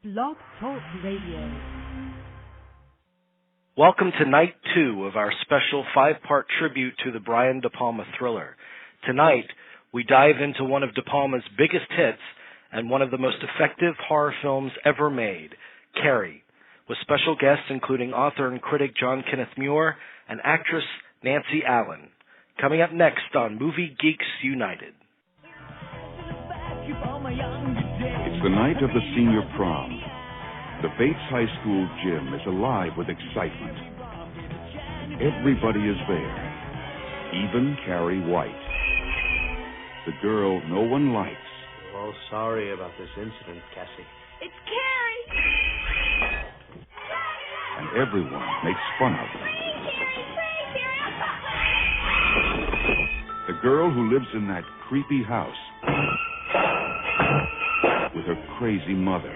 Blog Talk Radio. Welcome to Night 2 of our special 5-part tribute to the Brian De Palma thriller. Tonight, we dive into one of De Palma's biggest hits and one of the most effective horror films ever made, Carrie, with special guests including author and critic John Kenneth Muir and actress Nancy Allen. Coming up next on Movie Geeks United. It's the night of the senior prom. The Bates High School gym is alive with excitement. Everybody is there, even Carrie White, the girl no one likes. Oh, sorry about this incident, Cassie. It's Carrie! And everyone makes fun of her. The girl who lives in that creepy house with her crazy mother.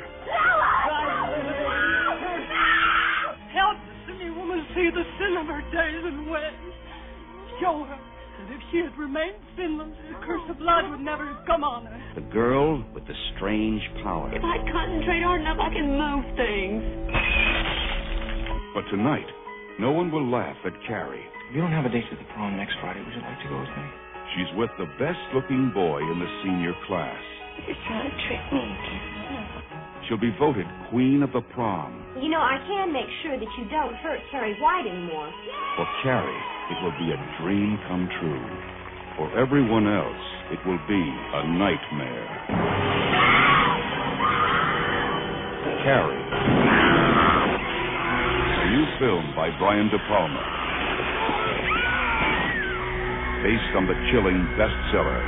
Help the silly woman see the sin of her days and ways. Show her that if she had remained sinless, the curse of blood would never have come on her. The girl with the strange power. If I concentrate hard enough, I can move things. But tonight, no one will laugh at Carrie. You don't have a date to the prom next Friday. Would you like to go with me? She's with the best-looking boy in the senior class. You're trying to trick me. She'll be voted queen of the prom. You know, I can make sure that you don't hurt Carrie White anymore. For Carrie, it will be a dream come true. For everyone else, it will be a nightmare. Carrie. A new film by Brian De Palma. Based on the chilling bestseller.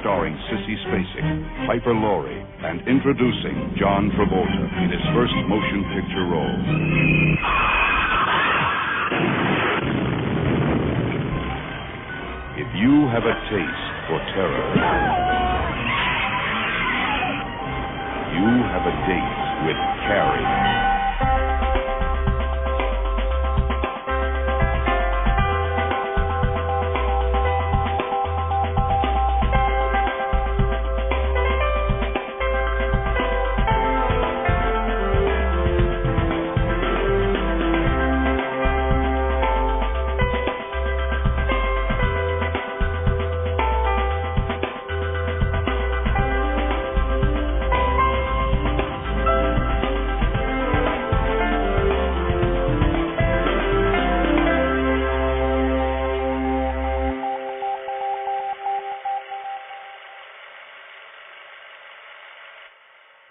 Starring Sissy Spacek, Piper Laurie, and introducing John Travolta in his first motion picture role. If you have a taste for terror, you have a date with Carrie.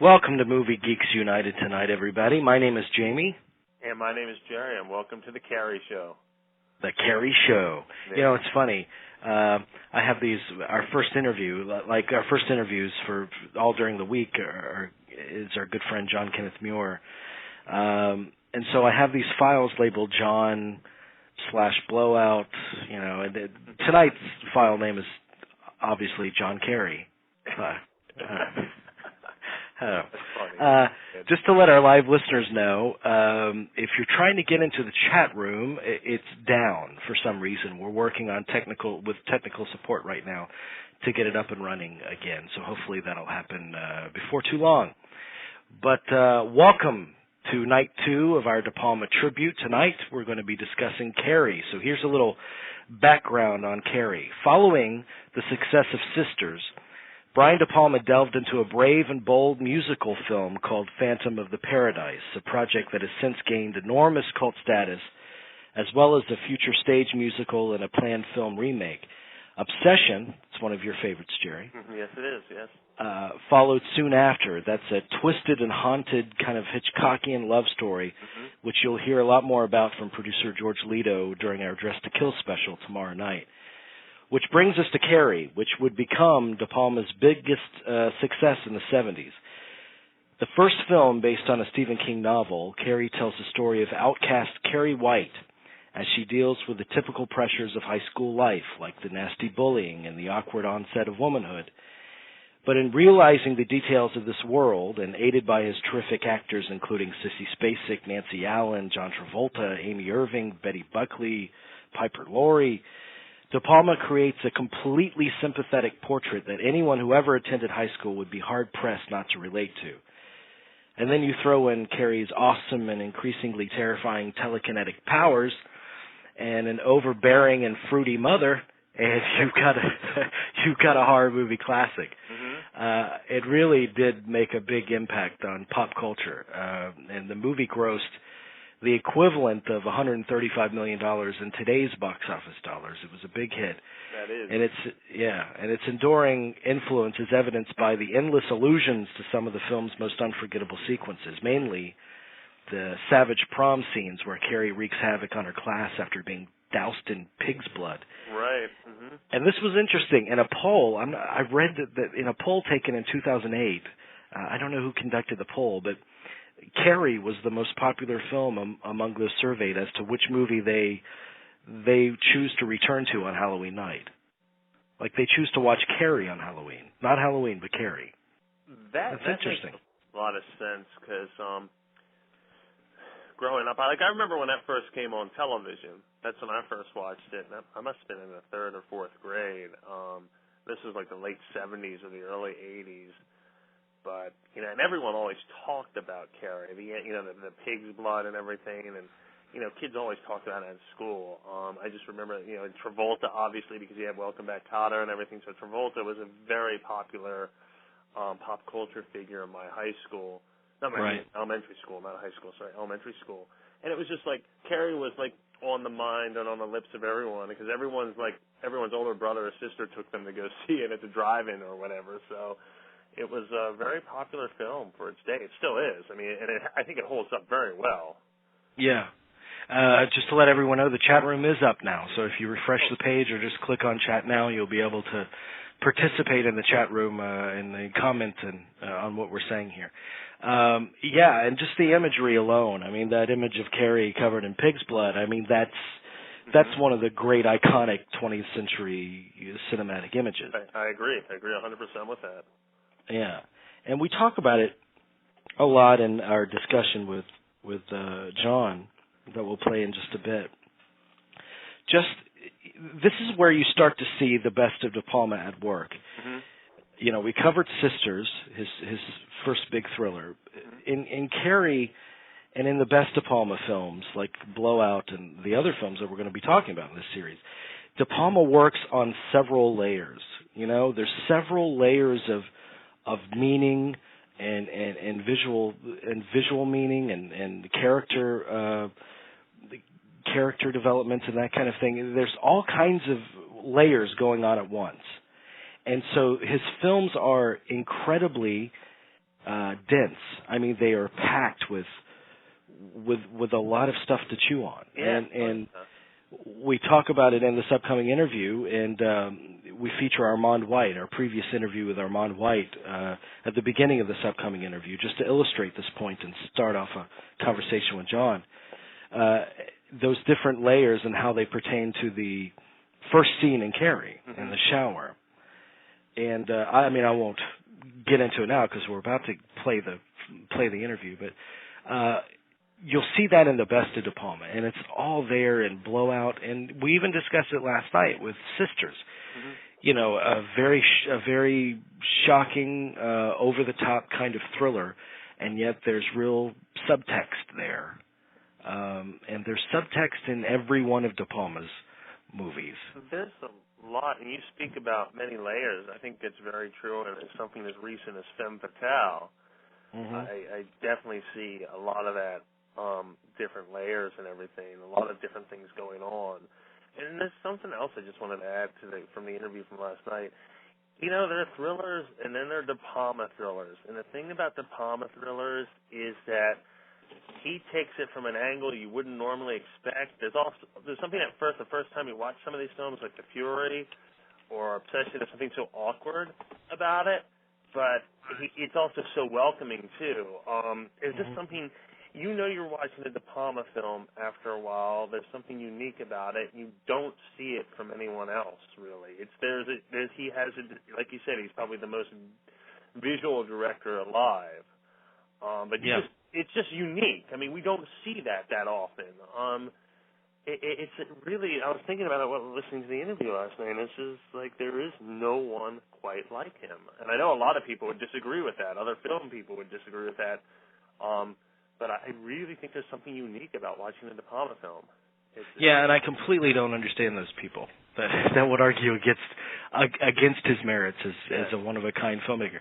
Welcome to Movie Geeks United tonight, everybody. My name is Jamie. And my name is Jerry, and welcome to the Carrie Show. The Carrie Show. Yeah. You know, it's funny. I have these, our first interview, like our first interviews for all during the week is our good friend John Kenneth Muir. And so I have these files labeled John/Blowout, you know, and tonight's file name is obviously John Carrie. Just to let our live listeners know, if you're trying to get into the chat room, it's down for some reason. We're working on technical support right now to get it up and running again. So hopefully that'll happen before too long. But welcome to night 2 of our De Palma tribute. Tonight we're going to be discussing Carrie. So here's a little background on Carrie. Following the success of Sisters, Brian De Palma delved into a brave and bold musical film called Phantom of the Paradise, a project that has since gained enormous cult status, as well as a future stage musical and a planned film remake. Obsession, it's one of your favorites, Jerry. Yes, it is, yes. Followed soon after. That's a twisted and haunted kind of Hitchcockian love story, which you'll hear a lot more about from producer George Lito during our Dress to Kill special tomorrow night. Which brings us to Carrie, which would become De Palma's biggest success in the 70s. The first film based on a Stephen King novel, Carrie tells the story of outcast Carrie White as she deals with the typical pressures of high school life, like the nasty bullying and the awkward onset of womanhood. But in realizing the details of this world, and aided by his terrific actors including Sissy Spacek, Nancy Allen, John Travolta, Amy Irving, Betty Buckley, Piper Laurie, De Palma creates a completely sympathetic portrait that anyone who ever attended high school would be hard-pressed not to relate to. And then you throw in Carrie's awesome and increasingly terrifying telekinetic powers and an overbearing and fruity mother, and you've got a horror movie classic. Mm-hmm. It really did make a big impact on pop culture, and the movie grossed the equivalent of $135 million in today's box office dollars. It was a big hit. That is. And its enduring influence is evidenced by the endless allusions to some of the film's most unforgettable sequences, mainly the savage prom scenes where Carrie wreaks havoc on her class after being doused in pig's blood. Right. Mm-hmm. And this was interesting. In a poll, I read that in a poll taken in 2008, I don't know who conducted the poll, but Carrie was the most popular film among those surveyed as to which movie they choose to return to on Halloween night. Like they choose to watch Carrie on Halloween. Not Halloween, but Carrie. That's interesting. Makes a lot of sense because growing up, I remember when that first came on television. That's when I first watched it. And I must have been in the 3rd or 4th grade. This was like the late 70s or the early 80s. But, and everyone always talked about Carrie, the pig's blood and everything, and, kids always talked about it in school. I just remember, Travolta, obviously, because you had Welcome Back, Kotter and everything, so Travolta was a very popular pop culture figure in my high school. Elementary school, not high school, sorry, elementary school. And it was just like, Carrie was like on the mind and on the lips of everyone, because everyone's older brother or sister took them to go see it at the drive-in or whatever, so it was a very popular film for its day. It still is. I mean, and I think it holds up very well. Yeah. Just to let everyone know, the chat room is up now. So if you refresh the page or just click on chat now, you'll be able to participate in the chat room and comment on what we're saying here. And just the imagery alone. I mean, that image of Carrie covered in pig's blood, I mean, that's one of the great iconic 20th century cinematic images. I agree. I agree 100% with that. Yeah, and we talk about it a lot in our discussion with John that we'll play in just a bit. This is where you start to see the best of De Palma at work. Mm-hmm. We covered Sisters, his first big thriller. Mm-hmm. In Carrie and in the best De Palma films, like Blowout and the other films that we're going to be talking about in this series, De Palma works on several layers. There's several layers of meaning and visual meaning and character development and that kind of thing. There's all kinds of layers going on at once, and so his films are incredibly dense. I mean, they are packed with a lot of stuff to chew on, and we talk about it in this upcoming interview, and we feature Armand White, our previous interview with Armand White, at the beginning of this upcoming interview, just to illustrate this point and start off a conversation with John. Those different layers and how they pertain to the first scene in Carrie, mm-hmm. in the shower. And I won't get into it now because we're about to play the interview, but you'll see that in the best of De Palma, and it's all there in Blowout, and we even discussed it last night with Sisters. Mm-hmm. A very shocking, over-the-top kind of thriller, and yet there's real subtext there. And there's subtext in every one of De Palma's movies. There's a lot, and you speak about many layers. I think it's very true, and it's something as recent as Femme Fatale. Mm-hmm. I definitely see a lot of that. Different layers and everything, a lot of different things going on. And there's something else I just wanted to add from the interview from last night. There are thrillers, and then there are De Palma thrillers. And the thing about De Palma thrillers is that he takes it from an angle you wouldn't normally expect. There's something at the first time you watch some of these films, like The Fury or Obsession, there's something so awkward about it, but it's also so welcoming, too. It's just something... you're watching a De Palma film after a while. There's something unique about it. You don't see it from anyone else, really. He has, like you said, he's probably the most visual director alive. But it's just unique. I mean, we don't see that often. it's really, I was thinking about it while listening to the interview last night, and it's just like there is no one quite like him. And I know a lot of people would disagree with that. Other film people would disagree with that. But I really think there's something unique about watching the De Palma film. And I completely don't understand those people that would argue against his merits as a one-of-a-kind filmmaker.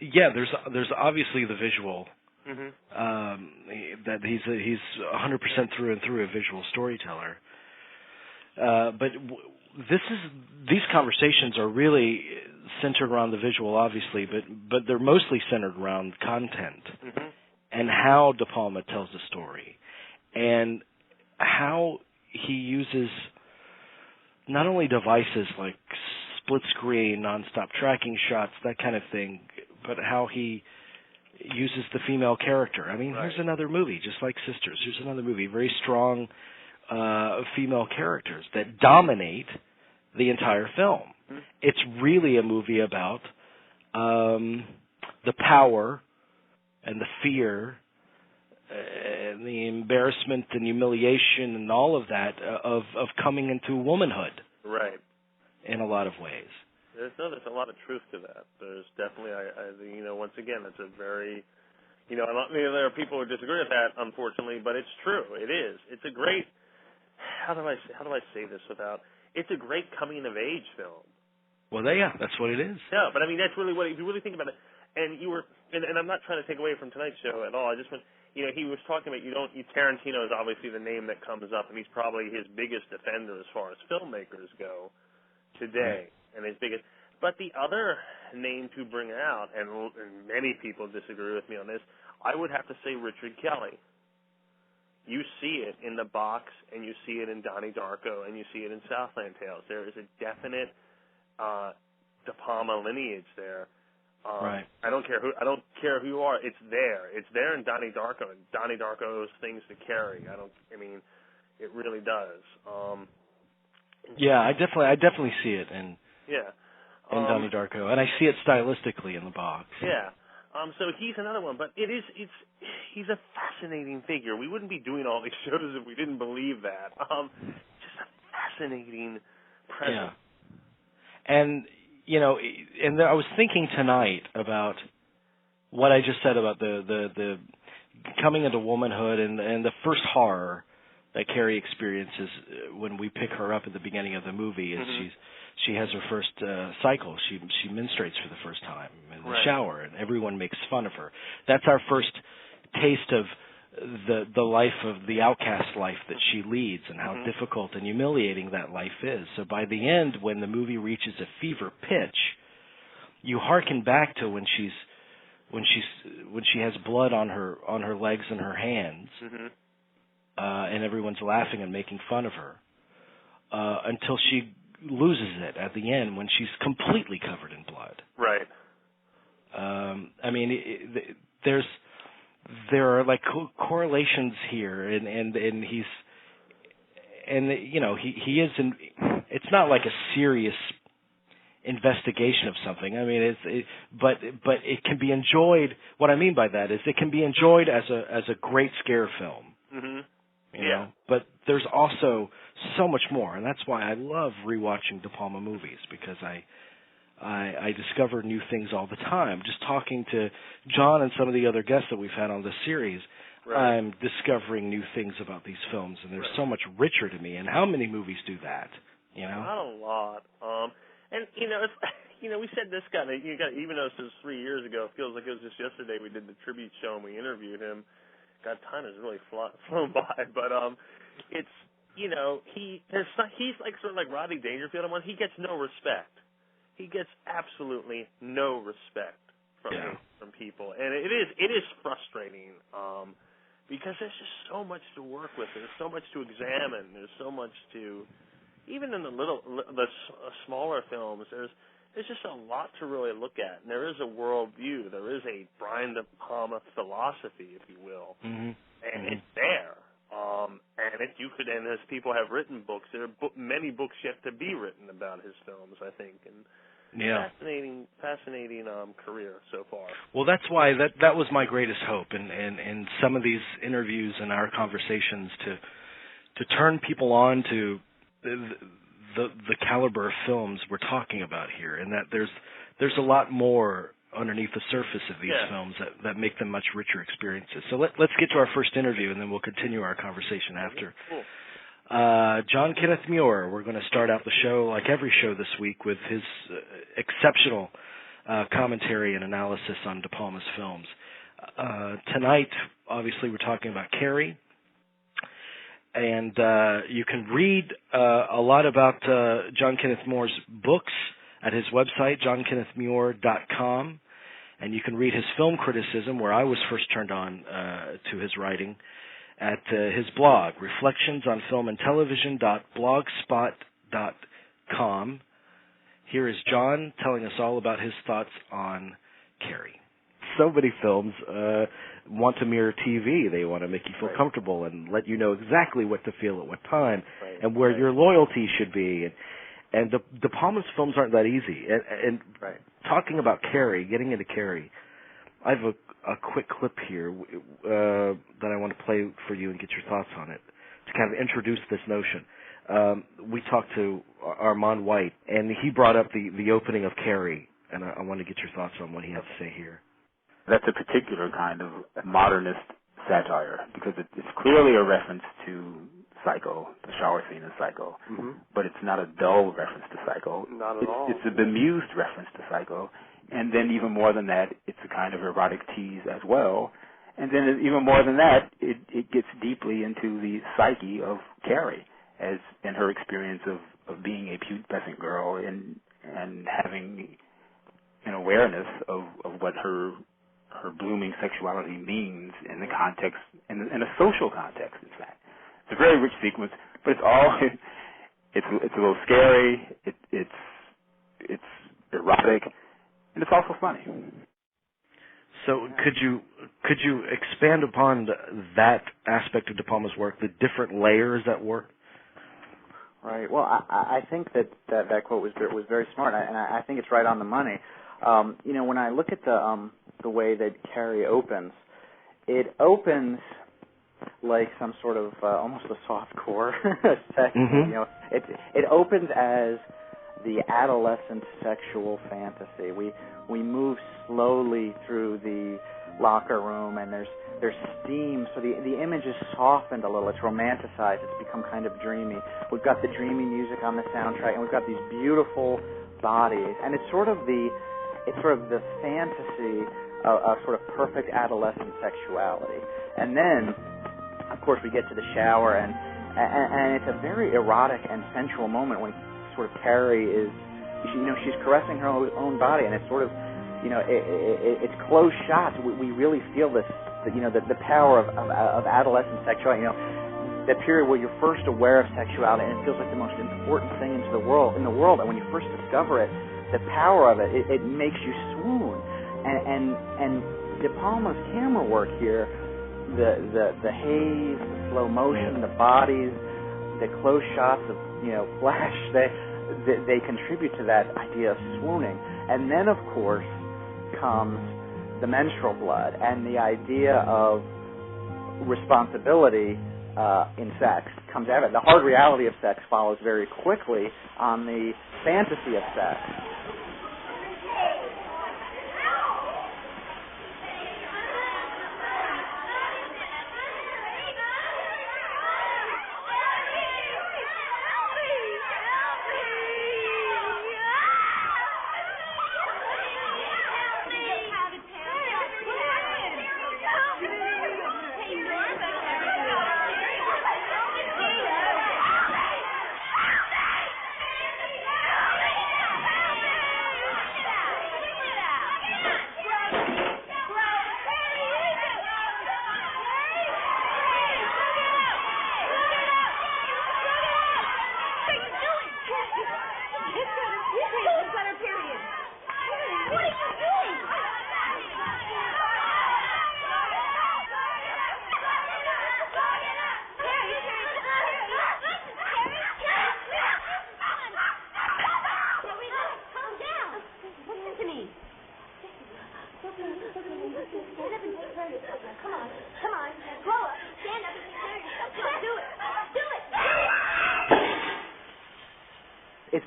There's obviously the visual. That he's 100% through and through a visual storyteller. But these conversations are really centered around the visual, obviously, but they're mostly centered around content and how De Palma tells the story and how he uses not only devices like split screen, nonstop tracking shots, that kind of thing, but how he uses the female character. I mean, Here's another movie, just like Sisters. Here's another movie, very strong female characters that dominate the entire film. It's really a movie about the power and the fear and the embarrassment and humiliation and all of that of coming into womanhood. Right. In a lot of ways. There's a lot of truth to that. There's definitely, once again, it's a very, there are people who disagree with that, unfortunately, but it's true. It is. It's a great. How do I say this without? It's a great coming of age film. Well, that's what it is. Yeah, but I mean that's really what if you really think about it. And I'm not trying to take away from tonight's show at all. I just went. He was talking about Tarantino is obviously the name that comes up, and he's probably his biggest defender as far as filmmakers go today. And his biggest, but the other name to bring out, and many people disagree with me on this, I would have to say Richard Kelly. You see it in The Box, and you see it in Donnie Darko, and you see it in Southland Tales. There is a definite De Palma lineage there. Right. I don't care who you are. It's there. It's there in Donnie Darko, and Donnie Darko owes things to Carrie. It really does. I definitely see it in Donnie Darko, and I see it stylistically in The Box. Yeah. So he's another one, but he's a fascinating figure. We wouldn't be doing all these shows if we didn't believe that. Just a fascinating presence. Yeah. And I was thinking tonight about what I just said about the coming into womanhood and the first horror that Carrie experiences when we pick her up at the beginning of the movie is she has her first cycle. She menstruates for the first time in the shower, and everyone makes fun of her. That's our first taste of the life of the outcast life that she leads and how difficult and humiliating that life is. So by the end, when the movie reaches a fever pitch, you hearken back to when she has blood on her legs and her hands. And everyone's laughing and making fun of her until she loses it at the end when she's completely covered in blood. Right. There are like correlations here, and he is in. It's not like a serious investigation of something. I mean, but it can be enjoyed. What I mean by that is it can be enjoyed as a great scare film. You know? But there's also so much more, and that's why I love rewatching De Palma movies, because I discover new things all the time. Just talking to John and some of the other guests that we've had on this series, I'm discovering new things about these films, and they're so much richer to me. And how many movies do that? Not a lot. And we said this guy. Even though this was 3 years ago, it feels like it was just yesterday. We did the tribute show and we interviewed him. God, time has really flown by, but it's he's like sort of like Rodney Dangerfield. He gets no respect. He gets absolutely no respect from people, and it is frustrating because there's just so much to work with. There's so much to examine. There's so much to even in the smaller films. There's just a lot to really look at, and there is a worldview. There is a Brian De Palma philosophy, if you will, and it's there. And as people have written books, there are many books yet to be written about his films, I think, and Yeah. Fascinating career so far. Well, that's why that was my greatest hope in some of these interviews and our conversations to turn people on to the caliber of films we're talking about here, and that there's a lot more underneath the surface of these films that make them much richer experiences. So let's get to our first interview, and then we'll continue our conversation after. Cool. John Kenneth Muir, we're going to start out the show, like every show this week, with his exceptional commentary and analysis on De Palma's films. Tonight, obviously, we're talking about Carrie, and you can read a lot about John Kenneth Muir's books at his website, johnkennethmuir.com, and you can read his film criticism, where I was first turned on to his writing, at his blog, reflectionsonfilmandtelevision.blogspot.com. Here is John telling us all about his thoughts on Carrie. So many films want to mirror TV. They want to make you feel comfortable and let you know exactly what to feel at what time and where your loyalty should be. And De Palma's films aren't that easy. And talking about Carrie, getting into Carrie, I have a quick clip here that I want to play for you and get your thoughts on it to kind of introduce this notion. We talked to Armand White, and he brought up the opening of Carrie, and I want to get your thoughts on what he had to say here. That's a particular kind of modernist satire, because it's clearly a reference to Psycho, the shower scene in Psycho, but it's not a dull reference to Psycho. Not at all. It's a bemused reference to Psycho, and then even more than that, it's a kind of erotic tease as well. And then even more than that, it gets deeply into the psyche of Carrie, as in her experience of being a pubescent girl and having an awareness of what her blooming sexuality means in the context, in a social context, in fact. It's a very rich sequence, but it's a little scary, it's erotic, and it's also funny. So could you expand upon that aspect of De Palma's work, the different layers that work? Right. Well, I think that quote was very smart, and I think it's right on the money. When I look at the way that Carrie opens, it opens like some sort of almost a soft core sex. It opens as the adolescent sexual fantasy. We move slowly through the locker room, and there's steam, so the image is softened a little. It's romanticized. It's become kind of dreamy. We've got the dreamy music on the soundtrack, and we've got these beautiful bodies, and it's sort of the fantasy of sort of perfect adolescent sexuality. And then, of course, we get to the shower, and it's a very erotic and sensual moment when sort of Carrie is, she's caressing her own body, and it's sort of, it's close shots. We really feel this, the power of adolescent sexuality. That period where you're first aware of sexuality, and it feels like the most important thing in the world. And when you first discover it, the power of it makes you swoon. And De Palma's camera work here, the haze, the slow motion, the bodies, the close shots of flash, they contribute to that idea of swooning. And then, of course, comes the menstrual blood and the idea of responsibility in sex comes out of it. The hard reality of sex follows very quickly on the fantasy of sex.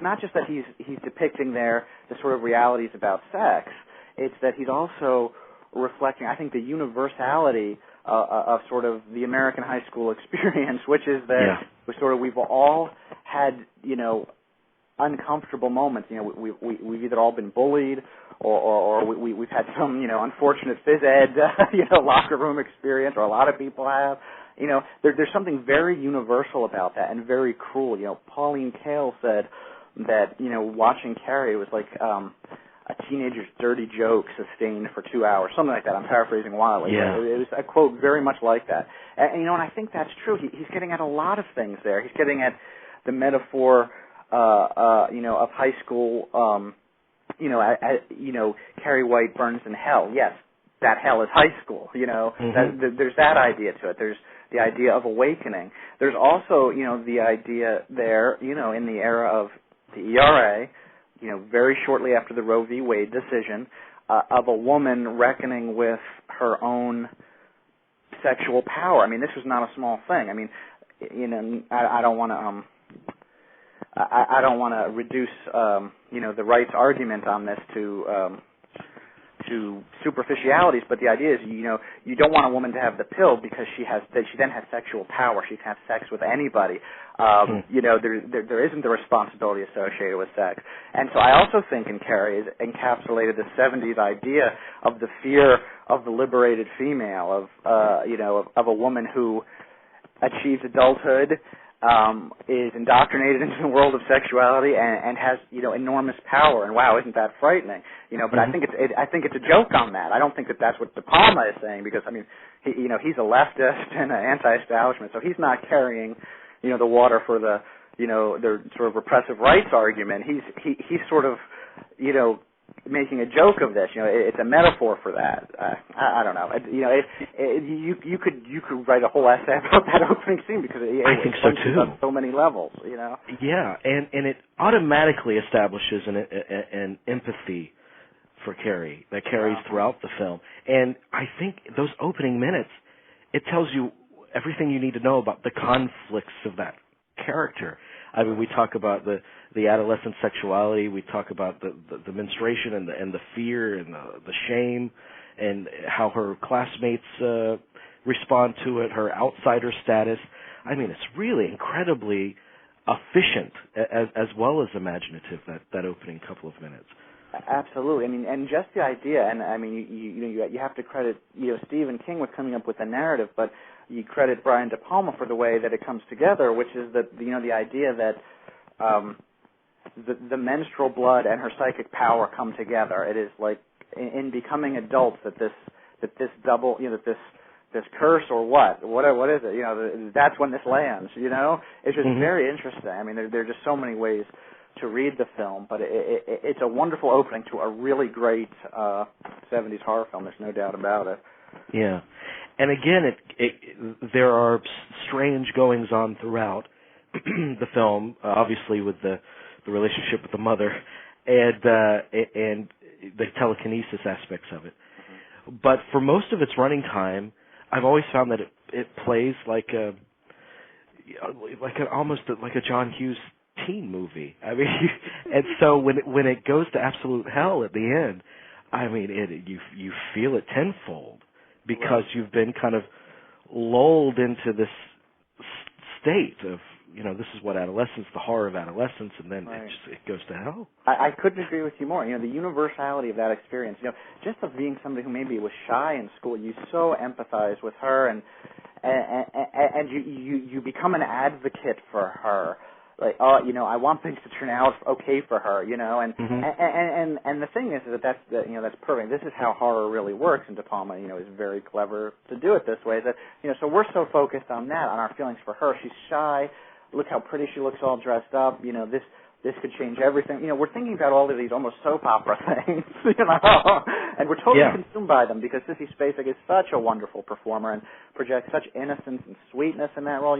not just that he's depicting there the sort of realities about sex. It's that he's also reflecting, I think, the universality of sort of the American high school experience, which is that we've all had, uncomfortable moments. We've either all been bullied or we've had some, unfortunate phys ed, locker room experience, or a lot of people have. There's something very universal about that and very cruel. Pauline Kael said that, watching Carrie was like a teenager's dirty joke sustained for 2 hours, something like that. I'm paraphrasing wildly. Yeah. It was a quote very much like that. And I think that's true. He's getting at a lot of things there. He's getting at the metaphor, of high school, Carrie White burns in hell. Yes, that hell is high school, there's that idea to it. There's the idea of awakening. There's also, the idea there, in the era of the ERA, very shortly after the Roe v. Wade decision, of a woman reckoning with her own sexual power. I mean, this was not a small thing. I mean, I don't want to, I don't want to reduce, the rights argument on this to superficialities, but the idea is, you don't want a woman to have the pill because she then has sexual power. She can have sex with anybody. There isn't the responsibility associated with sex. And so I also think in Carrie is encapsulated the 70s idea of the fear of the liberated female, of a woman who achieves adulthood, is indoctrinated into the world of sexuality and has, enormous power. And wow, isn't that frightening? But I think it's a joke on that. I don't think that that's what De Palma is saying, because I mean, he's a leftist and an anti-establishment, so he's not carrying, the water for the, the sort of repressive rights argument. He's sort of, making a joke of this. It's a metaphor for that. I don't know. You could write a whole essay about that opening scene, because I think so too. On so many levels. Yeah, and it automatically establishes an empathy for Carrie that carries throughout the film. And I think those opening minutes, it tells you everything you need to know about the conflicts of that character. I mean, we talk about the adolescent sexuality. We talk about the menstruation and the fear and the shame, and how her classmates respond to it, her outsider status. I mean, it's really incredibly efficient as well as imaginative, that opening couple of minutes. Absolutely. I mean, and just the idea, and I mean, you have to credit, Stephen King with coming up with the narrative, but you credit Brian De Palma for the way that it comes together, which is that, the idea that the menstrual blood and her psychic power come together. It is like in becoming adults that this double, this curse or what is it? That's when this lands. It's just very interesting. I mean, there are just so many ways to read the film, but it's a wonderful opening to a really great 70s horror film. There's no doubt about it. Yeah, and again, there are strange goings on throughout the film, obviously with the relationship with the mother and the telekinesis aspects of it. But for most of its running time, I've always found that it plays almost like a John Hughes teen movie. I mean, and so when it goes to absolute hell at the end, I mean, you feel it tenfold, because you've been kind of lulled into this state of, this is what adolescence, the horror of adolescence, and then it goes to hell. I couldn't agree with you more. The universality of that experience, just of being somebody who maybe was shy in school, you so empathize with her, and you become an advocate for her. Like, I want things to turn out okay for her, and the thing is that that's perfect. This is how horror really works, and De Palma, is very clever to do it this way. That, so we're so focused on that, on our feelings for her. She's shy. Look how pretty she looks, all dressed up. This could change everything. We're thinking about all of these almost soap opera things, and we're totally consumed by them, because Sissy Spacek is such a wonderful performer and projects such innocence and sweetness in that role.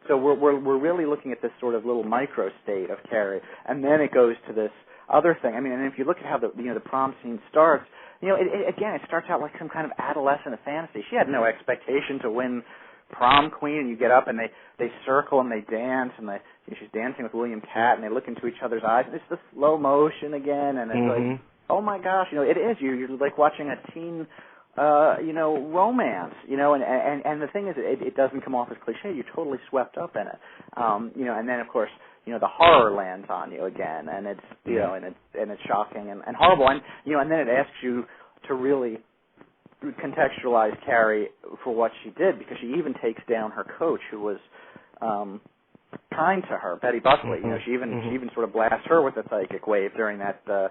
So we're really looking at this sort of little micro state of Carrie, and then it goes to this other thing. I mean, and if you look at how the prom scene starts, it starts out like some kind of adolescent fantasy. She had no expectation to win prom queen, and you get up and they circle and they dance, and she's dancing with William Katt, and they look into each other's eyes, and it's the slow motion again, and it's like, oh my gosh, it is. You're like watching a teen, romance, and the thing is, it doesn't come off as cliche. You're totally swept up in it, and then of course, the horror lands on you again, and it's, and it's shocking and horrible, and and then it asks you to really contextualize Carrie for what she did, because she even takes down her coach, who was kind to her, Betty Buckley. She even sort of blasts her with a psychic wave during that the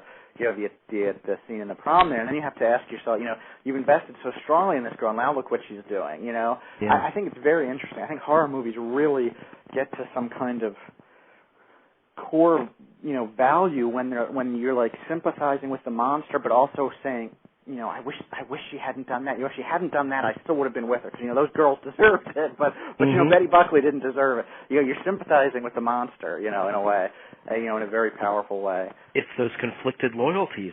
scene in the prom there, and then you have to ask yourself, you've invested so strongly in this girl, now look what she's doing. I think it's very interesting. I think horror movies really get to some kind of core value when you're like sympathizing with the monster, but also saying, I wish she hadn't done that. If she hadn't done that, I still would have been with her, because those girls deserved it, but Betty Buckley didn't deserve it. You're sympathizing with the monster, in a way, in a very powerful way. It's those conflicted loyalties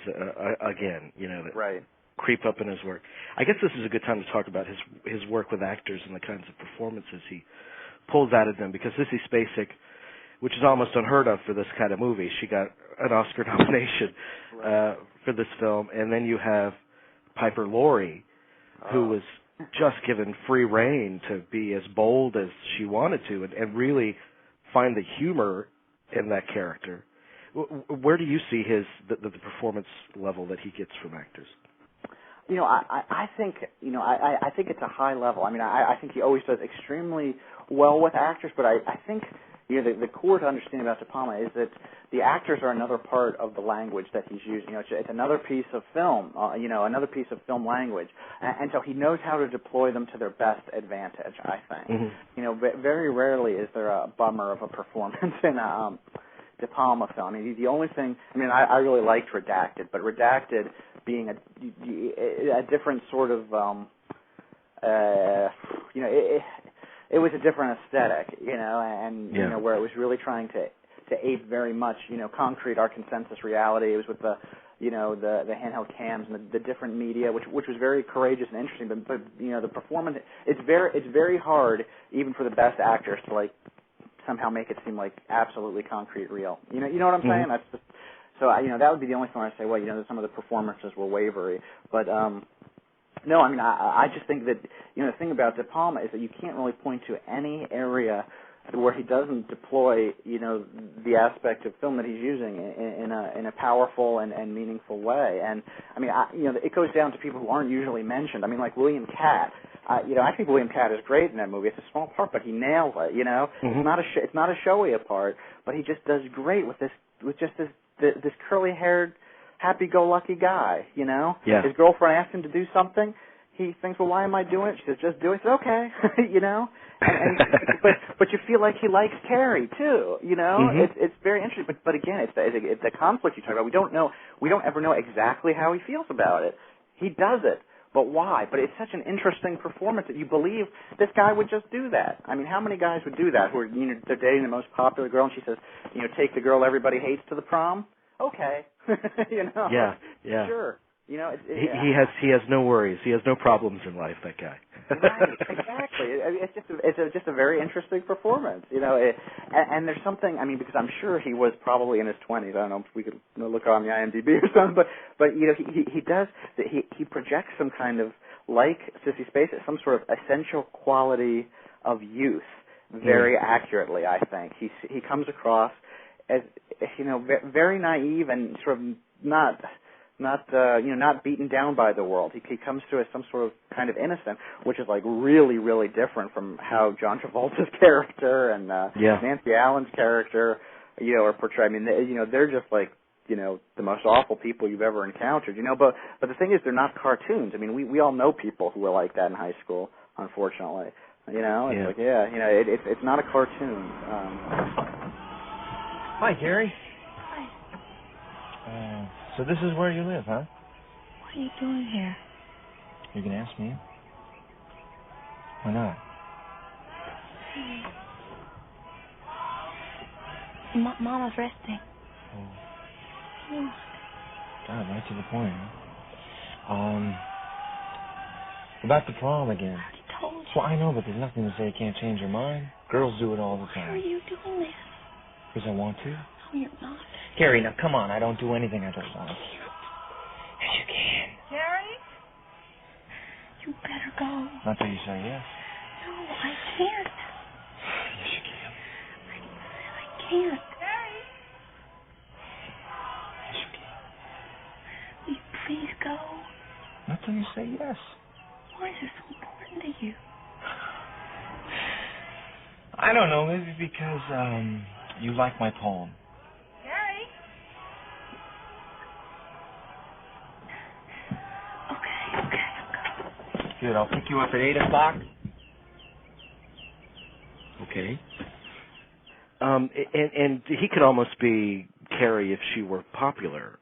again, that creep up in his work. I guess this is a good time to talk about his work with actors and the kinds of performances he pulls out of them, because Sissy Spacek, which is almost unheard of for this kind of movie, she got an Oscar nomination for this film, and then you have Piper Laurie, who was just given free rein to be as bold as she wanted to, and really find the humor in that character. Where do you see the performance level that he gets from actors? I think I think it's a high level. I think he always does extremely well with actors, but I think the core to understand about De Palma is that the actors are another part of the language that he's using. It's another piece of film, another piece of film language, and so he knows how to deploy them to their best advantage, I think. Very rarely is there a bummer of a performance in a De Palma film. The only thing, I really liked Redacted, but Redacted being a different sort of, it was a different aesthetic, where it was really trying to ape very much, concrete our consensus reality. It was with the handheld cams and the different media, which was very courageous and interesting. But the performance, it's very hard even for the best actors to like somehow make it seem like absolutely concrete real. You know what I'm saying? That's just, so that would be the only thing I'd say. Well, some of the performances were wavery, but. No, I just think that, the thing about De Palma is that you can't really point to any area where he doesn't deploy, the aspect of film that he's using in a powerful and meaningful way. And, it goes down to people who aren't usually mentioned. Like William Katt. I think William Katt is great in that movie. It's a small part, but he nails it, It's not a showy part, but he just does great with this curly-haired, happy-go-lucky guy, Yeah. His girlfriend asked him to do something. He thinks, well, why am I doing it? She says, just do it. He says, okay, but you feel like he likes Carrie, too, It's very interesting. But again, it's the conflict you talk about. We don't ever know exactly how he feels about it. He does it. But why? But it's such an interesting performance that you believe this guy would just do that. How many guys would do that who are, they're dating the most popular girl, and she says, take the girl everybody hates to the prom? Okay. Yeah. Sure. He has no worries. He has no problems in life, that guy. Right, exactly. It's just a very interesting performance, and there's something, because I'm sure he was probably in his 20s. I don't know if we could look on the IMDb or something, but he projects some kind of, like Sissy Spacek, some sort of essential quality of youth very accurately, I think. He comes across as, very naive and sort of not beaten down by the world. He comes to as some sort of kind of innocent, which is like really, really different from how John Travolta's character and Nancy Allen's character, are portrayed. They're just like, the most awful people you've ever encountered, But the thing is, they're not cartoons. We all know people who were like that in high school, unfortunately. It's it's not a cartoon. Hi, Carrie. Hi. So this is where you live, huh? What are you doing here? You can ask me. Why not? Mama's resting. Oh. God, right to the point, huh? About the prom again. I already told Well, I know, but there's nothing to say you can't change your mind. Girls do it all the time. Why are you doing this? Because I want to. No, you're not. Carrie, now come on. I don't do anything I don't want to. Yes, you can. Carrie? You better go. Not till you say yes. No, I can't. Yes, you can. I can't. Carrie? Yes, you can. Will you please go? Not till you say yes. Why is this so important to you? I don't know. Maybe because you like my poem. Carrie? Okay, I'll go. Good. I'll pick you up at 8 o'clock. Okay. And he could almost be Carrie if she were popular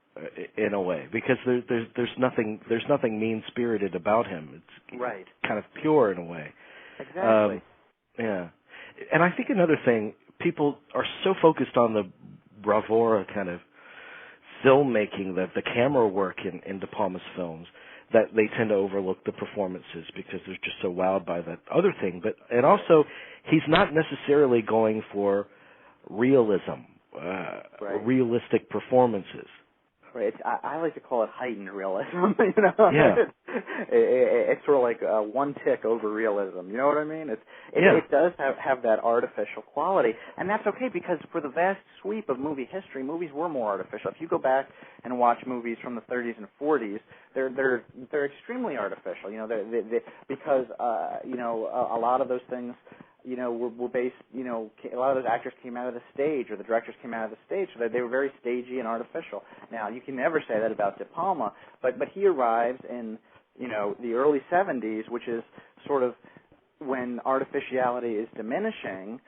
in a way, because there's nothing mean-spirited about him. It's right. kind of pure in a way. Exactly. Yeah. And I think another thing, people are so focused on the bravura kind of filmmaking, that the camera work in De Palma's films, that they tend to overlook the performances because they're just so wowed by that other thing. And also, he's not necessarily going for realism, realistic performances. Right. I like to call it heightened realism. You know. Yeah. It's sort of like one tick over realism. You know what I mean? It does have that artificial quality, and that's okay, because for the vast sweep of movie history, movies were more artificial. If you go back and watch movies from the 30s and 40s, they're extremely artificial. You know, because you know, a lot of those things, you know, were based, you know, a lot of those actors came out of the stage, or the directors came out of the stage, so that they were very stagey and artificial. Now, you can never say that about De Palma, but he arrives in, you know, the early 70s, which is sort of when artificiality is diminishing,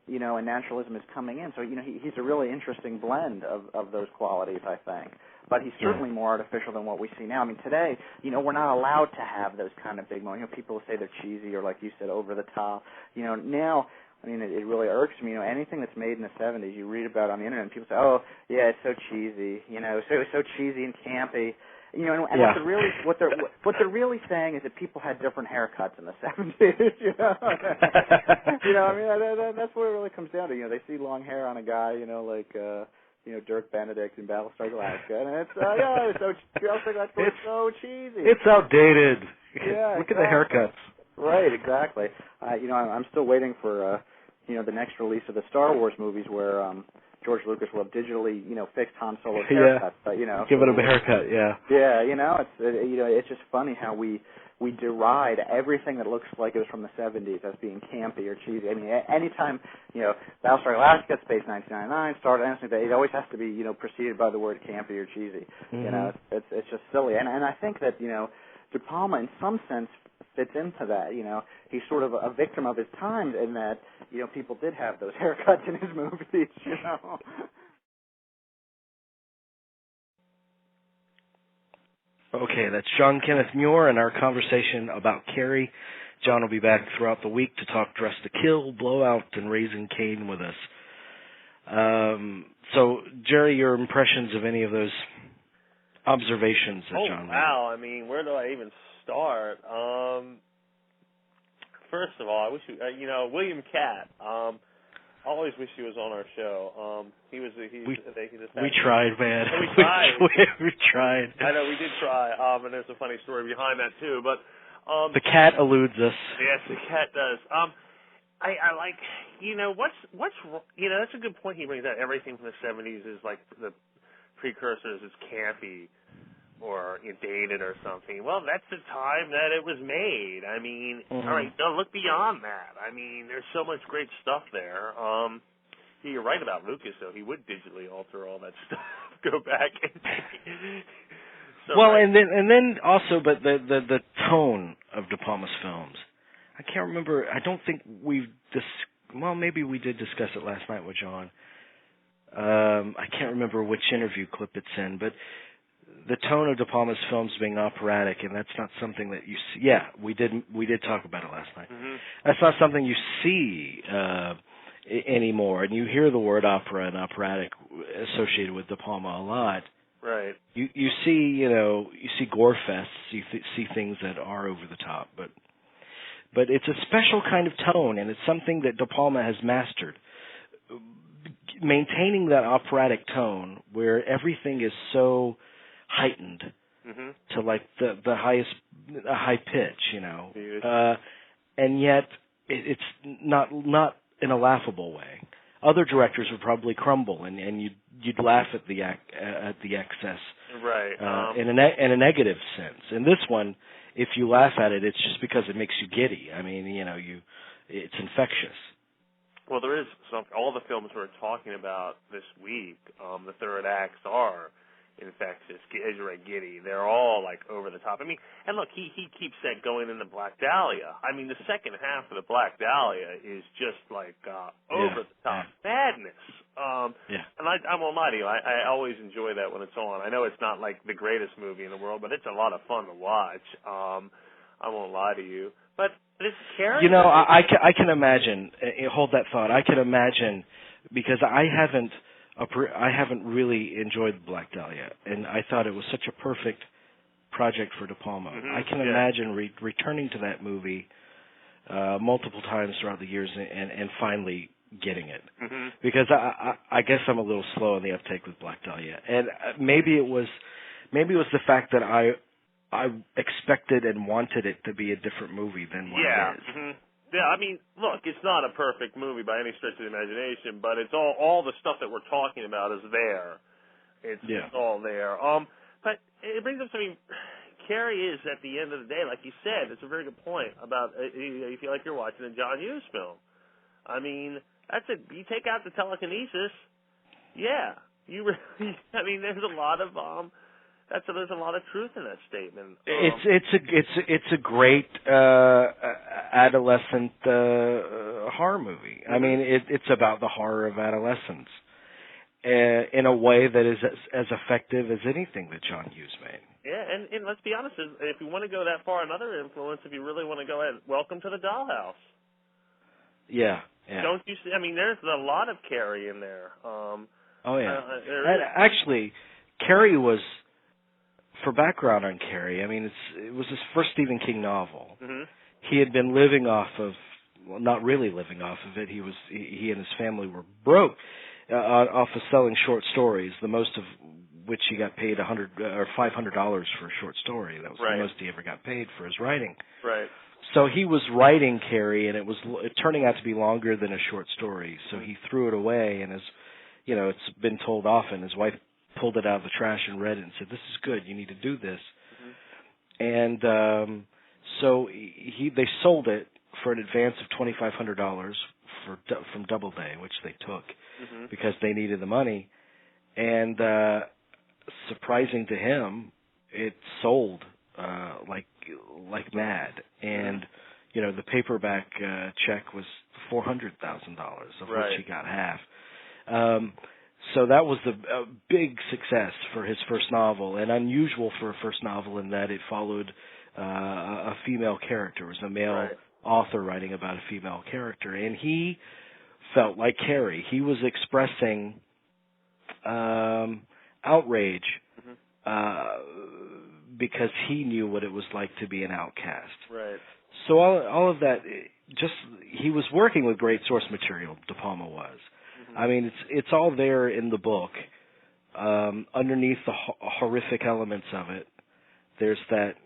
you know, and naturalism is coming in. So, you know, he's a really interesting blend of those qualities, I think. But he's certainly more artificial than what we see now. I mean, today, you know, we're not allowed to have those kind of big moments. You know, people say they're cheesy, or like you said, over the top. You know, now, I mean, it really irks me. You know, anything that's made in the 70s, you read about on the internet, and people say, oh, yeah, it's so cheesy. You know, so cheesy and campy. You know, and what they're really saying is that people had different haircuts in the 70s. You know, you know, I mean, that's what it really comes down to. You know, they see long hair on a guy, you know, like you know, Dirk Benedict in Battlestar Galactica, and it's it's so cheesy. It's outdated. Yeah, look at the haircuts. Right, exactly. You know, I'm still waiting for you know, the next release of the Star Wars movies, where George Lucas will have digitally, you know, fixed Han Solo's haircut. But, you know, give it a haircut. Yeah, you know, you know, it's just funny how we deride everything that looks like it was from the 70s as being campy or cheesy. I mean, anytime, you know, Battlestar Galactica, Space 1999, Star Wars, it always has to be, you know, preceded by the word campy or cheesy. Mm-hmm. You know, it's just silly. And I think that, you know, De Palma in some sense fits into that. You know, he's sort of a victim of his times in that, you know, people did have those haircuts in his movies, you know. Okay, that's John Kenneth Muir and our conversation about Carrie. John will be back throughout the week to talk Dress to Kill, Blowout, and Raising Cain with us. So, Jerry, your impressions of any of those observations that John made? Wow. I mean, where do I even start? First of all, I wish you know, William Katt. I always wish he was on our show. We tried, man. We tried. we tried. I know, we did try. And there's a funny story behind that too. But the cat eludes us. Yes, the cat does. I like, you know, what's you know, that's a good point he brings out. Everything from the 70s is like the precursors is campy or dated or something. Well, that's the time that it was made. I mean, all right, don't look beyond that. I mean, there's so much great stuff there. You're right about Lucas, though. He would digitally alter all that stuff. Go back and and then also, but the tone of De Palma's films. I can't remember. I don't think well, maybe we did discuss it last night with John. I can't remember which interview clip it's in, but the tone of De Palma's films being operatic, and that's not something that you see. Yeah, we did talk about it last night. Mm-hmm. That's not something you see anymore, and you hear the word opera and operatic associated with De Palma a lot. Right. You see, you know, you see gore fests, you see things that are over the top, but but it's a special kind of tone, and it's something that De Palma has mastered. Maintaining that operatic tone where everything is so heightened to like the highest high pitch, you know, and yet it's not in a laughable way. Other directors would probably crumble, and you'd laugh at the excess, right? In a negative sense. In this one, if you laugh at it, it's just because it makes you giddy. I mean, you know, it's infectious. Well, there is all the films we're talking about this week. The third acts are infectious, as you're right, giddy. They're all like over the top. I mean, and look, he keeps that going in the Black Dahlia. I mean, the second half of the Black Dahlia is just like over the top madness. And I won't lie to you, I always enjoy that when it's on. I know it's not like the greatest movie in the world, but it's a lot of fun to watch. I won't lie to you, but this Carrie. You know, I can imagine. Hold that thought. I can imagine because I haven't really enjoyed Black Dahlia, and I thought it was such a perfect project for De Palma. I can imagine returning to that movie multiple times throughout the years and finally getting it. Because I guess I'm a little slow on the uptake with Black Dahlia, and maybe it was the fact that I expected and wanted it to be a different movie than what it is. Yeah, I mean, look, it's not a perfect movie by any stretch of the imagination, but it's all the stuff that we're talking about is there. It's all there. But it brings up something. Carrie is, at the end of the day, like you said, it's a very good point about you feel like you're watching a John Hughes film. I mean, that's it. You take out the telekinesis, you really. I mean, there's a lot of there's a lot of truth in that statement. It's a great adolescent horror movie. I mean, it's about the horror of adolescence in a way that is as effective as anything that John Hughes made. Yeah, and let's be honest, if you want to go that far, another influence, if you really want to go ahead, Welcome to the Dollhouse. Yeah. Don't you see? I mean, there's a lot of Carrie in there. Actually, Carrie was. For background on Carrie, I mean, it was his first Stephen King novel. He had been living off of, well, not really living off of it. He and his family were broke off of selling short stories, the most of which he got paid $500 for a short story. That was the most he ever got paid for his writing. Right. So he was writing Carrie, and it was turning out to be longer than a short story. So he threw it away, and it's been told often. His wife pulled it out of the trash and read it and said, "This is good. You need to do this." And so they sold it for an advance of $2,500 from Doubleday, which they took because they needed the money. And surprising to him, it sold like mad. And the paperback check was $400,000, of which he got half. So that was a big success for his first novel, and unusual for a first novel in that it followed a female character. It was a male author writing about a female character, and he felt like Carrie. He was expressing outrage because he knew what it was like to be an outcast. Right. So all of that, he was working with great source material, De Palma was. I mean, it's all there in the book. Underneath the horrific elements of it, there's that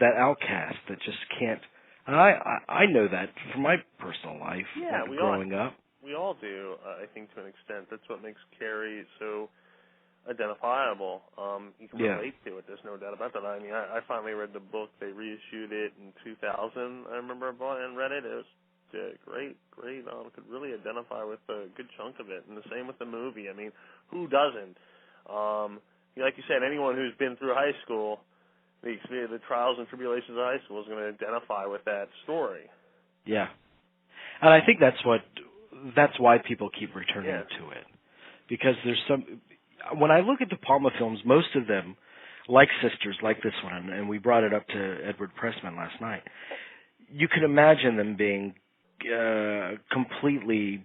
outcast that just can't. And I know that from my personal life growing up. We all do, I think, to an extent. That's what makes Carrie so identifiable. You can relate to it. There's no doubt about that. I mean, I finally read the book. They reissued it in 2000. I remember I bought it and read it. It was great. Could really identify with a good chunk of it. And the same with the movie. I mean, who doesn't? Like you said, anyone who's been through high school, the trials and tribulations of high school is going to identify with that story. Yeah. And I think that's why people keep returning to it. Because there's when I look at the Palma films, most of them, like Sisters, like this one, and we brought it up to Edward Pressman last night, you can imagine them being completely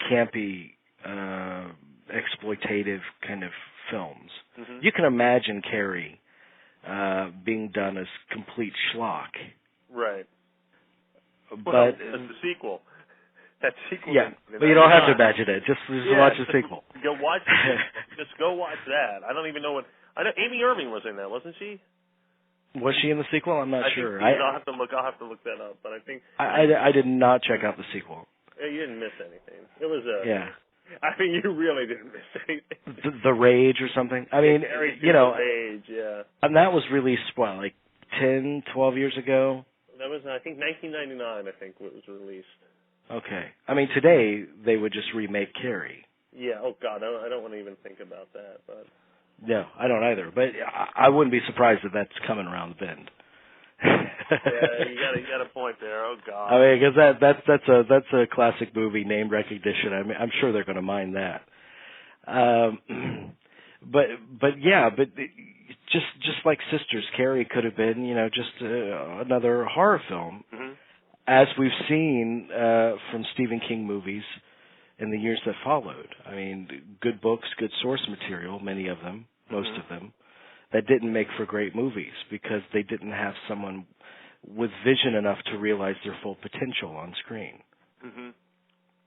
campy, exploitative kind of films. You can imagine Carrie being done as complete schlock. Right. But that's the sequel. That sequel. Yeah, but you don't have to imagine it. Just watch the sequel. Go watch. Just go watch that. I don't even know what. I know Amy Irving was in that, wasn't she? Was she in the sequel? I'm not sure. I'll have to look. I'll have to look that up. But I think I did not check out the sequel. You didn't miss anything. It was a. Yeah. I mean, you really didn't miss anything. The Rage or something. I mean, you know. Rage, yeah. And that was released like 10, 12 years ago. That was, I think, 1999. I think it was released. Okay. I mean, today they would just remake Carrie. Yeah. Oh God, I don't want to even think about that. But no, I don't either. But I wouldn't be surprised if that's coming around the bend. Yeah, you got a point there. Oh God. I mean, because that's a classic movie, name recognition. I mean, I'm sure they're going to mind that. But just like Sisters, Carrie could have been, just another horror film, as we've seen from Stephen King movies in the years that followed. I mean, good books, good source material, many of them, most of them, that didn't make for great movies because they didn't have someone with vision enough to realize their full potential on screen.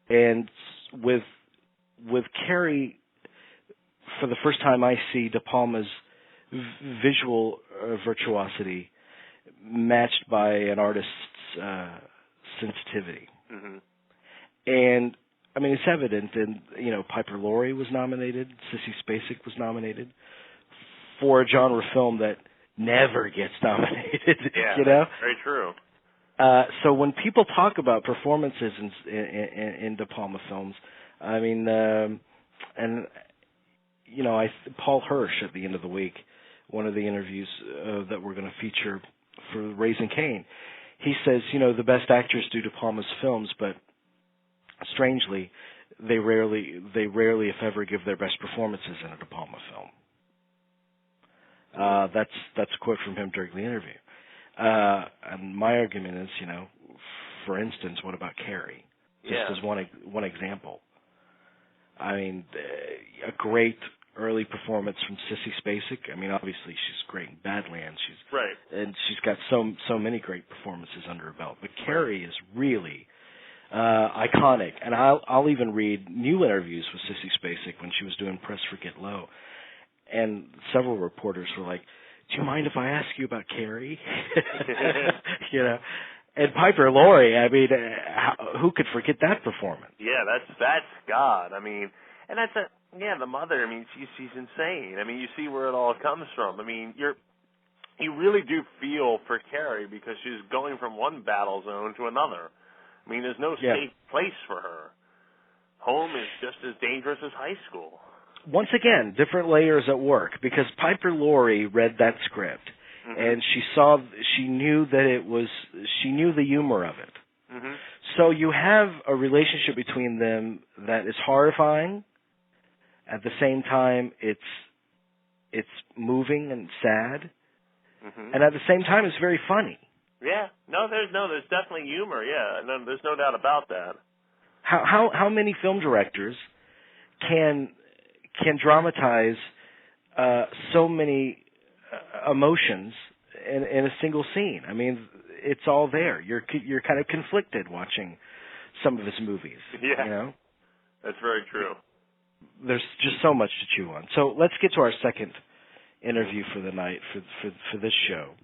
And with Carrie, for the first time I see De Palma's visual virtuosity matched by an artist's sensitivity. And I mean, it's evident, and Piper Laurie was nominated, Sissy Spacek was nominated for a genre film that never gets nominated. Yeah, very true. So when people talk about performances in De Palma films, I mean, Paul Hirsch at the end of the week, one of the interviews that we're going to feature for Raising Cain, he says, the best actors do De Palma's films, but strangely, they rarely, if ever, give their best performances in a De Palma film. That's a quote from him during the interview. And my argument is, for instance, what about Carrie? Just as one example. I mean, a great early performance from Sissy Spacek. I mean, obviously she's great in Badlands. And she's got so many great performances under her belt. But Carrie is really iconic. And I'll even read new interviews with Sissy Spacek when she was doing Press for Get Low. And several reporters were like, "Do you mind if I ask you about Carrie?" And Piper Laurie, I mean, who could forget that performance? Yeah, that's God. I mean, and that's the mother. I mean, she's insane. I mean, you see where it all comes from. I mean, you really do feel for Carrie because she's going from one battle zone to another. I mean, there's no safe place for her. Home is just as dangerous as high school. Once again, different layers at work, because Piper Laurie read that script and she knew the humor of it. So you have a relationship between them that is horrifying. At the same time, it's moving and sad, and at the same time, it's very funny. Yeah, there's definitely humor. Yeah, no, there's no doubt about that. How many film directors can dramatize so many emotions in a single scene? I mean, it's all there. You're kind of conflicted watching some of his movies. Yeah, that's very true. There's just so much to chew on. So let's get to our second interview for the night for this show.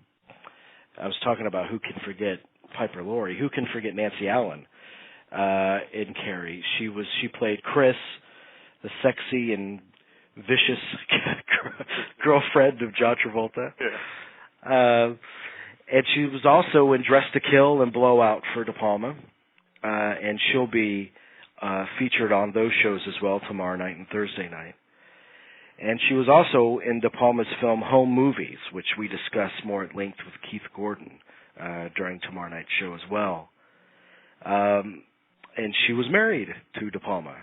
I was talking about who can forget Piper Laurie. Who can forget Nancy Allen in Carrie? She played Chris, the sexy and vicious girlfriend of John Travolta. And she was also in Dress to Kill and Blowout for De Palma. And she'll be featured on those shows as well tomorrow night and Thursday night. And she was also in De Palma's film Home Movies, which we discuss more at length with Keith Gordon during tomorrow night's show as well. And she was married to De Palma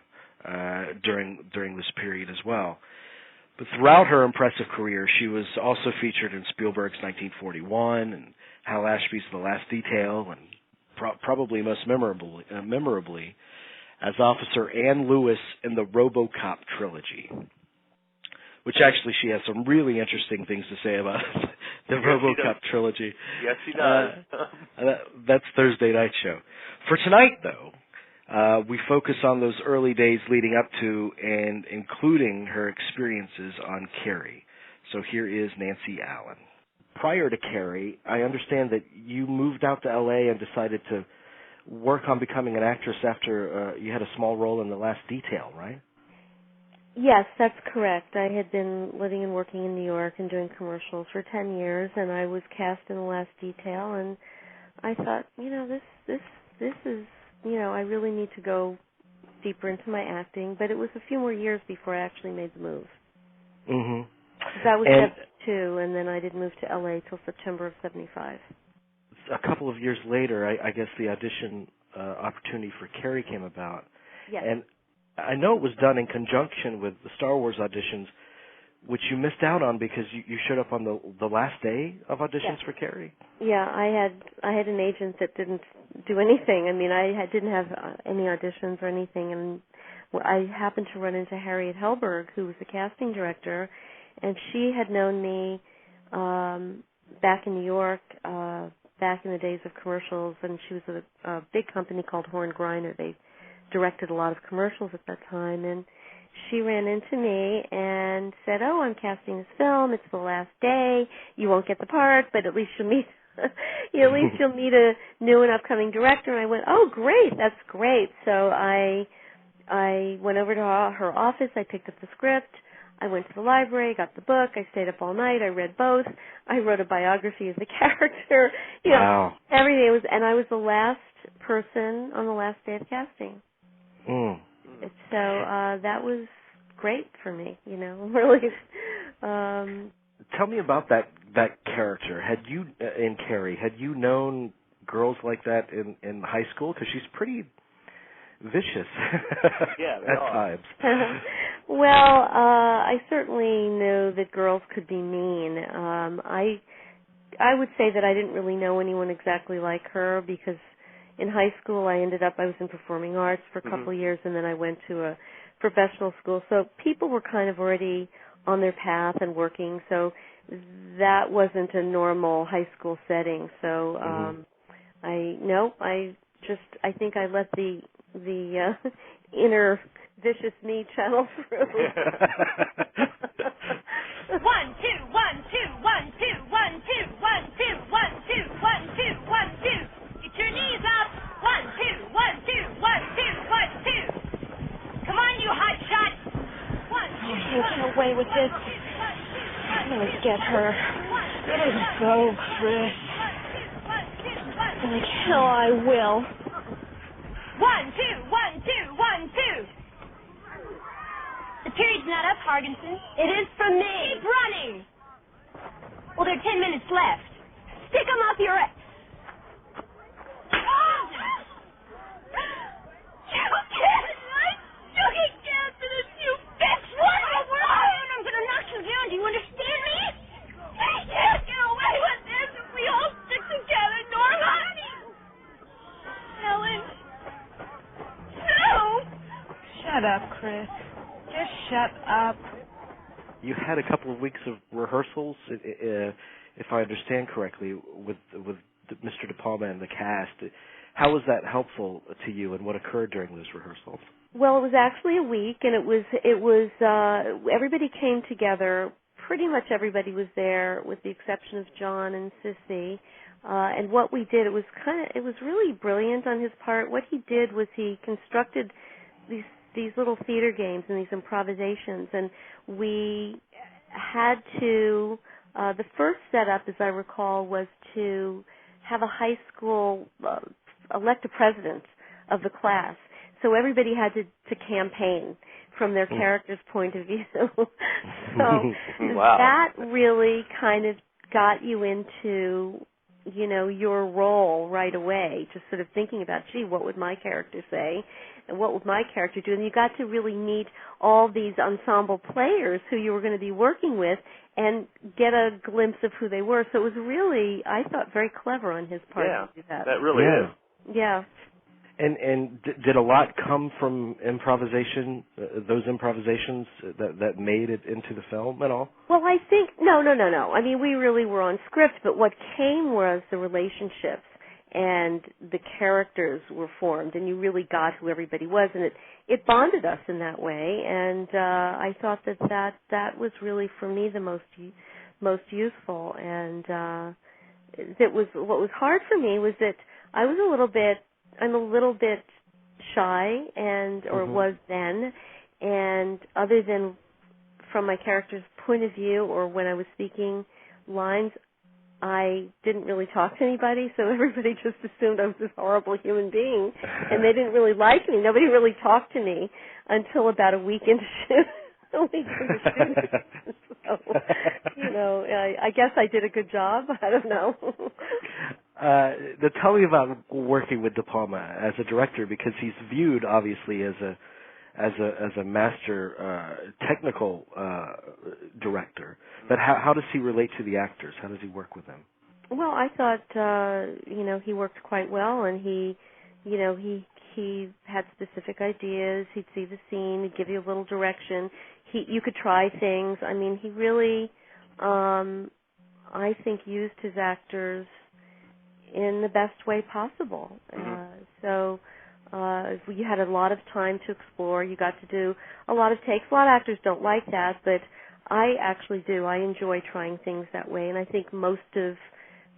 during this period as well. But throughout her impressive career, she was also featured in Spielberg's 1941 and Hal Ashby's The Last Detail, and probably most memorably as Officer Ann Lewis in the RoboCop trilogy, which actually she has some really interesting things to say about the RoboCop trilogy. Yes, she does. That's Thursday Night Show. For tonight, though, we focus on those early days leading up to and including her experiences on Carrie. So here is Nancy Allen. Prior to Carrie, I understand that you moved out to L.A. and decided to work on becoming an actress after you had a small role in The Last Detail, right? Yes, that's correct. I had been living and working in New York and doing commercials for 10 years, and I was cast in The Last Detail, and I thought, this is, I really need to go deeper into my acting, but it was a few more years before I actually made the move. Mm-hmm. That was 72, and then I didn't move to L.A. till September of 75. A couple of years later, I guess the audition opportunity for Carrie came about. Yes. And I know it was done in conjunction with the Star Wars auditions, which you missed out on because you showed up on the last day of auditions for Carrie. Yeah, I had an agent that didn't do anything. I mean, I didn't have any auditions or anything, and I happened to run into Harriet Helberg, who was the casting director, and she had known me back in New York, back in the days of commercials, and she was at a big company called Horn Griner. They directed a lot of commercials at that time, and she ran into me and said, "Oh, I'm casting this film. It's the last day. You won't get the part, but at least you'll meet a new and upcoming director." And I went, "Oh, great, that's great." So I went over to her office. I picked up the script. I went to the library, got the book. I stayed up all night. I read both. I wrote a biography of the character. Wow. Everything was, and I was the last person on the last day of casting. Mm. So that was great for me, really. Tell me about that character. Had you in Carrie? Had you known girls like that in high school? Because she's pretty vicious at times. Well, I certainly knew that girls could be mean. I would say that I didn't really know anyone exactly like her because in high school I was in performing arts for a couple of years, and then I went to a professional school. So people were kind of already on their path and working, so that wasn't a normal high school setting. So I think I let the inner vicious me channel through. 1, 2, 1, 2, 1, 2, 1, 2, 1, 2, 1, 2, 1, 2, 1, 2, 1, 2. Get your knees up. 1, 2, 1, 2, 1, 2, 1, 2. Come on, you hot shot. 1, 2. You can't get away with this. I'm gonna get her. Let her go, Chris. Like hell I will. 1, 2, 1, 2, 1, 2. The period's not up, Hargensen. It is from me. Keep running. Well, there are 10 minutes left. Stick them up your... You can't for this, you bitch! What? I'm gonna knock you down. Do you understand me? We can't get away with this if we all stick together, Norma. Helen. No. Shut up, Chris. Just shut up. You had a couple of weeks of rehearsals, if I understand correctly, with Mr. De Palma and the cast. How was that helpful to you, and what occurred during those rehearsals? Well, it was actually a week, and it was everybody came together. Pretty much everybody was there, with the exception of John and Sissy. And what we did, it was really brilliant on his part. What he did was he constructed these little theater games and these improvisations, and we had to. The first setup, as I recall, was to have a high school elect a president of the class. So everybody had to campaign from their character's point of view. So that really kind of got you into, your role right away, just sort of thinking about, gee, what would my character say? And what would my character do? And you got to really meet all these ensemble players who you were going to be working with and get a glimpse of who they were. So it was really, I thought, very clever on his part to do that. That really is. Yeah. And did a lot come from improvisation, those improvisations that made it into the film at all? Well, I think, no. I mean, we really were on script, but what came was the relationships and the characters were formed, and you really got who everybody was, and it bonded us in that way. And I thought that was really, for me, the most useful. And what was hard for me was that I'm a little bit shy, or was then, and other than from my character's point of view or when I was speaking lines, I didn't really talk to anybody, so everybody just assumed I was this horrible human being, and they didn't really like me. Nobody really talked to me until about a week into shooting. So, I guess I did a good job. I don't know. Now tell me about working with De Palma as a director, because he's viewed obviously as a master technical director. But how does he relate to the actors? How does he work with them? Well, I thought he worked quite well, and he had specific ideas. He'd see the scene, he'd give you a little direction. You could try things. I mean, he really, I think, used his actors in the best way possible. So you had a lot of time to explore. You got to do a lot of takes. A lot of actors don't like that, but I actually do. I enjoy trying things that way, and I think most of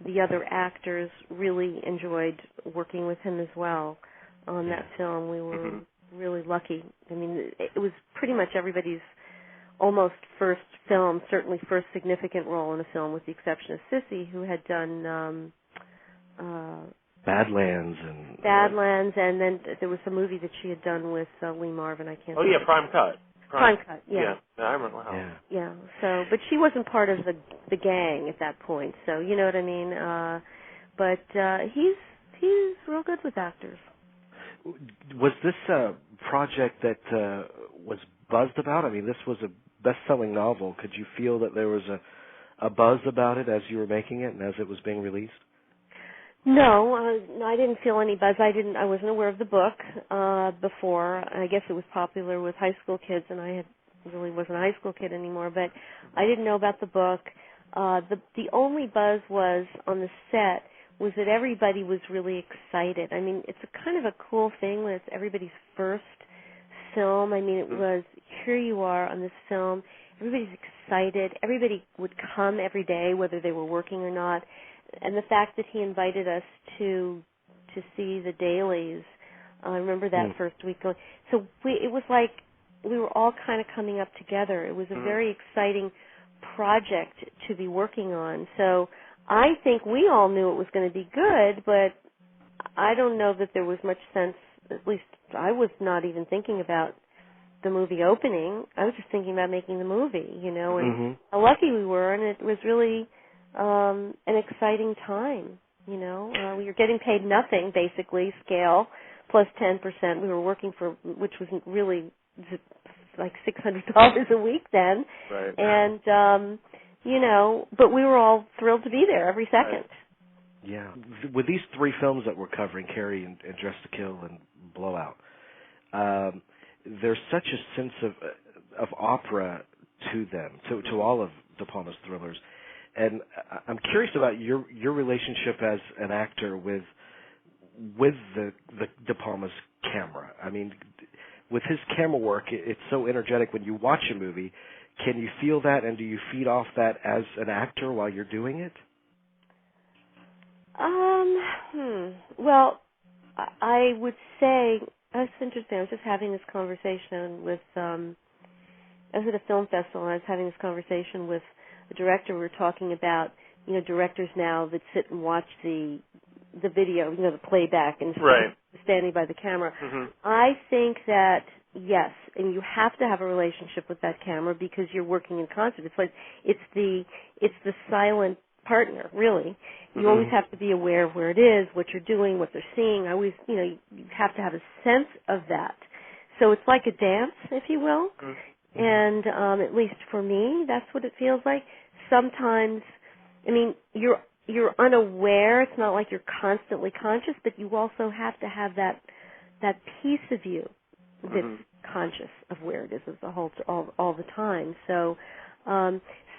the other actors really enjoyed working with him as well on that film. We were really lucky. I mean, it was pretty much everybody's almost first film, certainly first significant role in a film, with the exception of Sissy, who had done Badlands, and then there was a movie that she had done with Lee Marvin. I can't. Oh yeah, Prime Cut. Prime Cut. Yeah. I remember. Wow. Yeah. So, but she wasn't part of the gang at that point. So you know what I mean. But he's real good with actors. Was this a project that was buzzed about? I mean, this was a best-selling novel. Could you feel that there was a buzz about it as you were making it and as it was being released? No, I didn't feel any buzz. I wasn't aware of the book before. I guess it was popular with high school kids, and I really wasn't a high school kid anymore. But I didn't know about the book. The only buzz was on the set was that everybody was really excited. I mean, it's a kind of a cool thing when it's everybody's first film. I mean, it was, here you are on this film. Everybody's excited. Everybody would come every day, whether they were working or not. And the fact that he invited us to see the dailies, I remember that first week. So it was like we were all kind of coming up together. It was a very exciting project to be working on. So I think we all knew it was going to be good, but I don't know that there was much sense, at least I was not even thinking about the movie opening. I was just thinking about making the movie, and how lucky we were, and it was really an exciting time, we were getting paid nothing, basically, scale, plus 10%. We were working for, which was really like $600 a week then. Right. And, but we were all thrilled to be there every second. Right. Yeah. With these three films that we're covering, Carrie and Dress to Kill and Blowout, there's such a sense of opera to them, to all of De Palma's thrillers. And I'm curious about your relationship as an actor with the De Palma's camera. I mean, with his camera work, it's so energetic when you watch a movie. Can you feel that, and do you feed off that as an actor while you're doing it? Well, I would say, that's interesting. I was just having this conversation with, I was at a film festival, and I was having this conversation with the director. We were talking about, directors now that sit and watch the video, the playback, and standing by the camera. I think that, yes, and you have to have a relationship with that camera because you're working in concert. It's like it's the silent partner, really. You always have to be aware of where it is, what you're doing, what they're seeing. I always, you have to have a sense of that. So it's like a dance, if you will. And at least for me, that's what it feels like. Sometimes, I mean, you're unaware. It's not like you're constantly conscious, but you also have to have that piece of you that's conscious of where it is as a whole all the time. So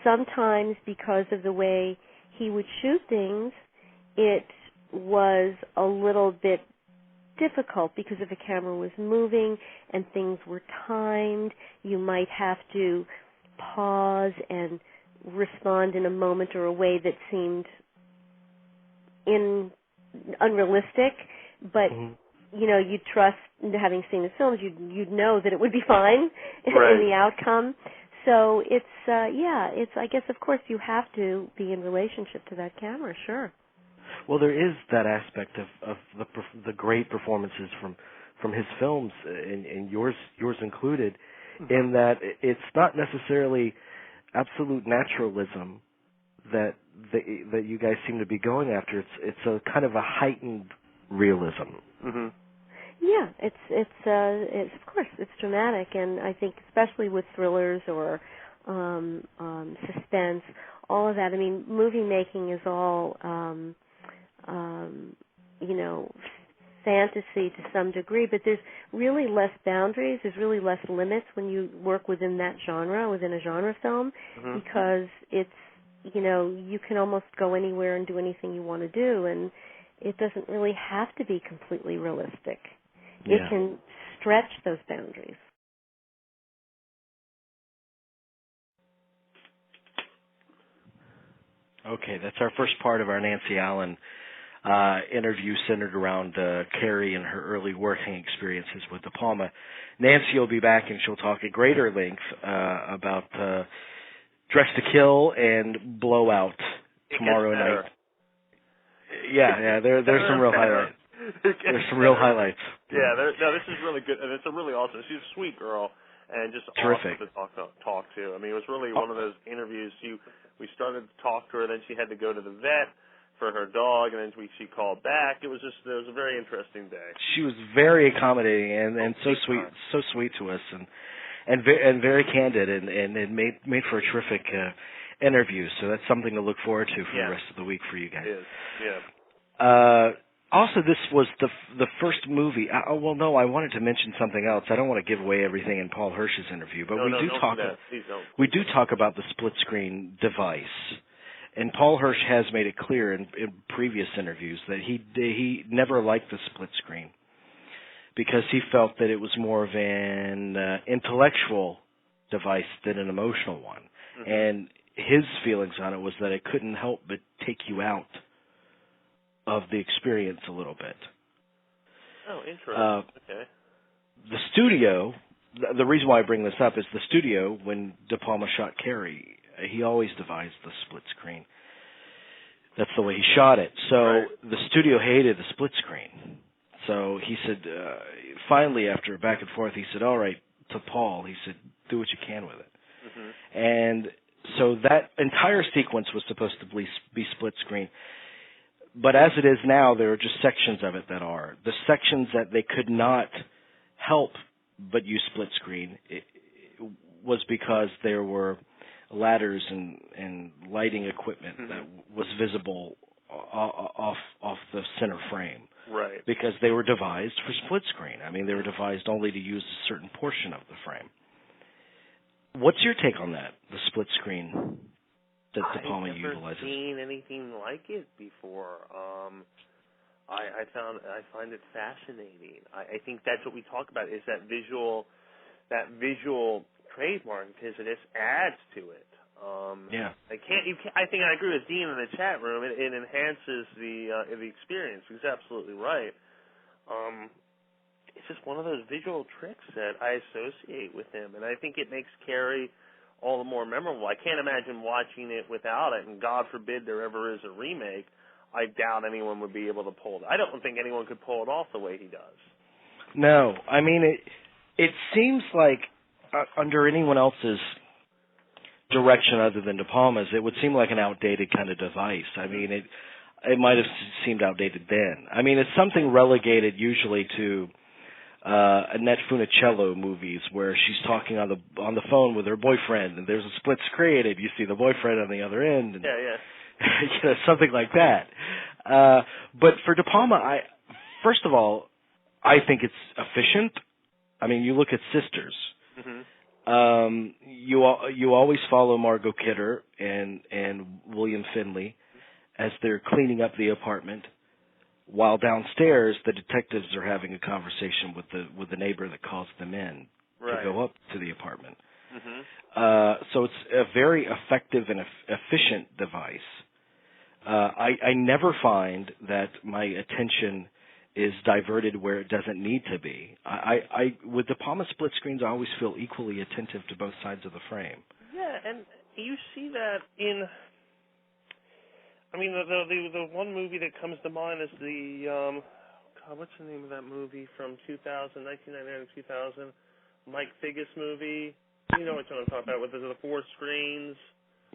sometimes, because of the way he would shoot things, it was a little bit difficult because if a camera was moving and things were timed, you might have to pause and respond in a moment or a way that seemed unrealistic, but you'd trust, having seen the films, you'd know that it would be fine in the outcome. So it's I guess of course you have to be in relationship to that camera, sure. Well, there is that aspect of the great performances from his films, and yours included, in that it's not necessarily absolute naturalism that you guys seem to be going after. It's a kind of a heightened realism. Mm-hmm. Yeah, it's of course it's dramatic, and I think especially with thrillers or suspense, all of that. I mean, movie making is all fantasy to some degree, but there's really less boundaries. There's really less limits when you work within that genre, within a genre film, because it's you can almost go anywhere and do anything you want to do, and it doesn't really have to be completely realistic. Yeah. It can stretch those boundaries. Okay, that's our first part of our Nancy Allen interview centered around Carrie and her early working experiences with De Palma. Nancy will be back and she'll talk at greater length about Dress to Kill and Blowout tomorrow night. Yeah, there's some real highlights. There's some real highlights. Yeah, this is really good, and it's a really awesome. She's a sweet girl, and just terrific awesome to talk to. I mean, it was really one of those interviews. We started to talk to her, then she had to go to the vet for her dog, and then she called back. It was a very interesting day. She was very accommodating and so sweet to us, and very candid, and it made for a terrific interview. So that's something to look forward to for the rest of the week for you guys. It is. Yeah. Also, this was the first movie. I wanted to mention something else. I don't want to give away everything in Paul Hirsch's interview, but we do talk about the split screen device. And Paul Hirsch has made it clear in previous interviews that he never liked the split screen because he felt that it was more of an intellectual device than an emotional one. Mm-hmm. And his feelings on it was that it couldn't help but take you out of the experience a little bit. Oh, interesting. Okay. The studio, the reason why I bring this up is the studio, when De Palma shot Carrie, he always devised the split screen. That's the way he shot it. So the studio hated the split screen. So he said, finally, after a back and forth, he said, all right, to Paul, he said, do what you can with it. Mm-hmm. And so that entire sequence was supposed to be split screen. But as it is now, there are just sections of it that are. The sections that they could not help but use split screen was because there were ladders and lighting equipment that was visible off the center frame. Right. Because they were devised for split screen. I mean, they were devised only to use a certain portion of the frame. What's your take on that, the split screen that De Palma utilizes? I've never seen anything like it before. I find it fascinating. I think that's what we talk about, is that visual trademark, because it just adds to it. I think I agree with Dean in the chat room. It enhances the experience. He's absolutely right. It's just one of those visual tricks that I associate with him, and I think it makes Carrie all the more memorable. I can't imagine watching it without it, and God forbid there ever is a remake. I doubt anyone would be able to pull it. I don't think anyone could pull it off the way he does. No, I mean it seems like under anyone else's direction other than De Palma's, it would seem like an outdated kind of device. I mean, it might have seemed outdated then. I mean, it's something relegated usually to Annette Funicello movies where she's talking on the phone with her boyfriend, and there's a split screen, and you see the boyfriend on the other end. And, something like that. But for De Palma, first of all, I think it's efficient. I mean, you look at Sisters. Mm-hmm. You always follow Margot Kidder and William Finley as they're cleaning up the apartment. while downstairs the detectives are having a conversation with the neighbor that calls them in to go up to the apartment. So it's a very effective and efficient device. I never find that my attention is diverted where it doesn't need to be. I with the Palma split screens, I always feel equally attentive to both sides of the frame. Yeah, and you see that in. I mean, the one movie that comes to mind is the what's the name of that movie from 1999 to 2000? Mike Figgis movie. You know what I'm talking about? With the 4 screens.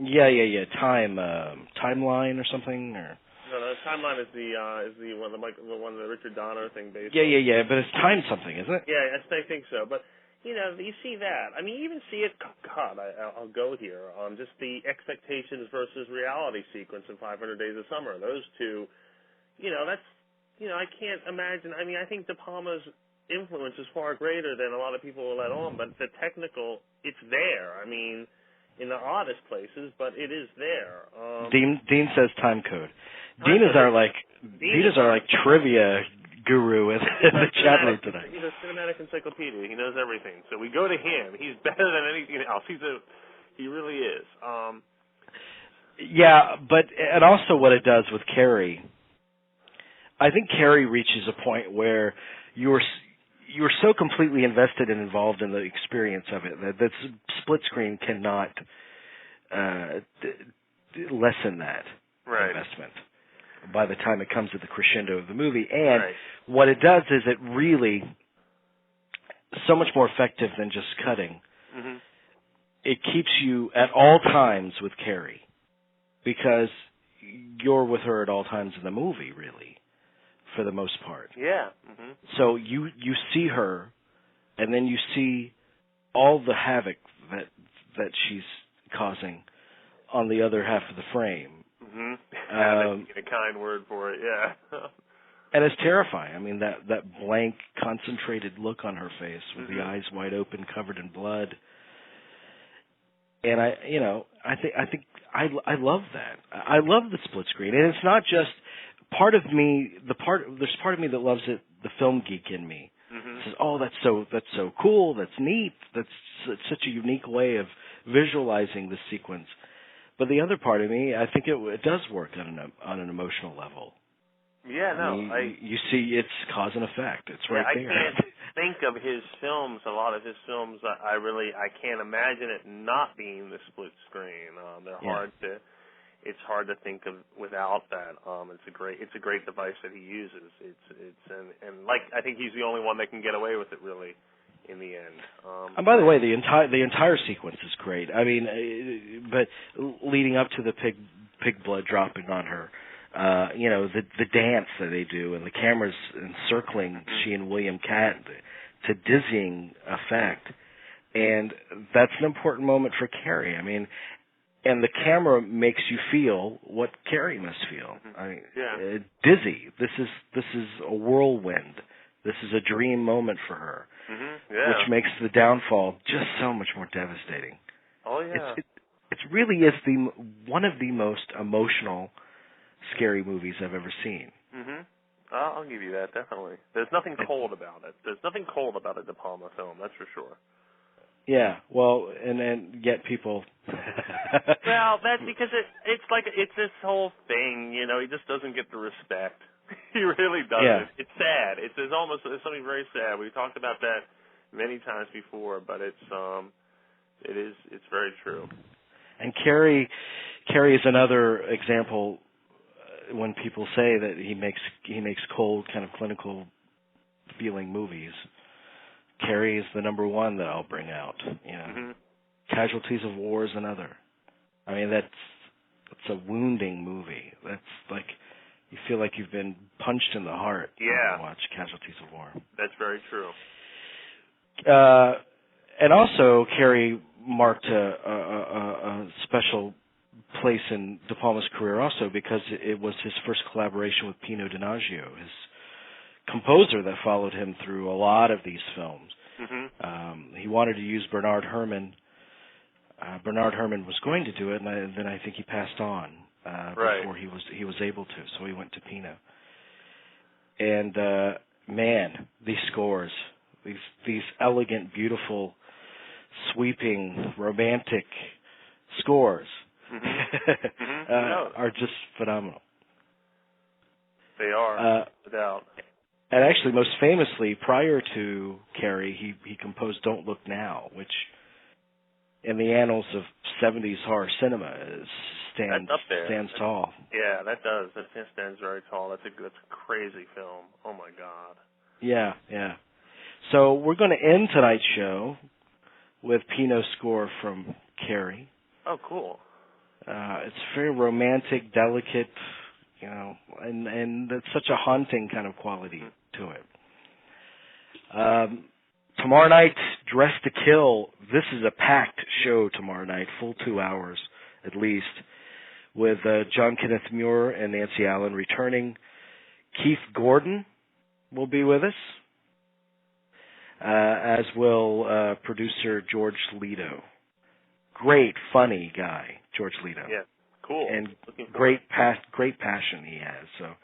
Yeah. Timeline or something, or. No, Timeline is the one the Richard Donner thing based. Yeah. But it's time something, isn't it? Yeah, I think so. But you see that. I mean, you even see it. God, I'll go here. Just the expectations versus reality sequence in 500 Days of Summer. Those two. That's. I can't imagine. I mean, I think De Palma's influence is far greater than a lot of people will let on. But the technical, it's there. I mean. In the oddest places, but it is there. Dean says time code. Dean is our trivia guru in the chat room today. He's a cinematic encyclopedia. He knows everything. So we go to him. He's better than anything else. He really is. Yeah, and also what it does with Carrie. I think Carrie reaches a point where you're so completely invested and involved in the experience of it that split screen cannot lessen that investment by the time it comes to the crescendo of the movie. And what it does is it really so much more effective than just cutting. Mm-hmm. It keeps you at all times with Carrie because you're with her at all times in the movie, really. For the most part. Yeah. Mm-hmm. So you see her, and then you see all the havoc that she's causing on the other half of the frame. Mm-hmm. A kind word for it, yeah. And it's terrifying. I mean, that blank, concentrated look on her face with the eyes wide open, covered in blood. And I think I love that. I love the split screen, and it's not just. There's part of me that loves it, the film geek in me. Says, oh, that's so cool, that's neat, that's such a unique way of visualizing the sequence. But the other part of me, I think it does work on an emotional level. Yeah, no, you see, it's cause and effect. It's right there. I can't think of his films. A lot of his films, I can't imagine it not being the split screen. They're hard to. It's hard to think of without that. It's a great device that he uses. And I think he's the only one that can get away with it really, in the end. And by the way, the entire sequence is great. I mean, but leading up to the pig blood dropping on her, the dance that they do and the cameras encircling she and William Katt to dizzying effect, and that's an important moment for Carrie. I mean. And the camera makes you feel what Carrie must feel. I mean, dizzy. This is a whirlwind. This is a dream moment for her, which makes the downfall just so much more devastating. Oh yeah. It really is one of the most emotional, scary movies I've ever seen. Mm-hmm. I'll give you that, definitely. There's nothing cold about it. There's nothing cold about a De Palma film, that's for sure. Yeah, well, and yet people. Well, that's because it's this whole thing, he just doesn't get the respect. He really doesn't. Yeah. It's sad. It's something very sad. We've talked about that many times before, but it's very true. And Carrie is another example when people say that he makes cold, kind of clinical feeling movies. Carrie is the number one that I'll bring out. Casualties of War is another. I mean, it's a wounding movie. That's like you feel like you've been punched in the heart when you watch Casualties of War. That's very true. And also, Carrie marked a special place in De Palma's career also because it was his first collaboration with Pino Donaggio, his composer that followed him through a lot of these films. He wanted to use Bernard Herrmann. Bernard Herrmann was going to do it, and then I think he passed on before he was able to. So he went to Pino. And man, these scores, these elegant, beautiful, sweeping, romantic scores are just phenomenal. They are, no doubt. And actually, most famously, prior to Carrie, he composed "Don't Look Now," which, in the annals of '70s horror cinema, stands tall. Yeah, that does. That stands very tall. That's a crazy film. Oh my God. Yeah. So we're going to end tonight's show with Pino's score from Carrie. Oh, cool. It's very romantic, delicate, and it's such a haunting kind of quality to it. Tomorrow night, Dress to Kill. This is a packed show tomorrow night, full 2 hours at least, with John Kenneth Muir and Nancy Allen returning. Keith Gordon will be with us, as will producer George Leto. Great, funny guy, George Leto. Yeah, cool. And great passion he has. So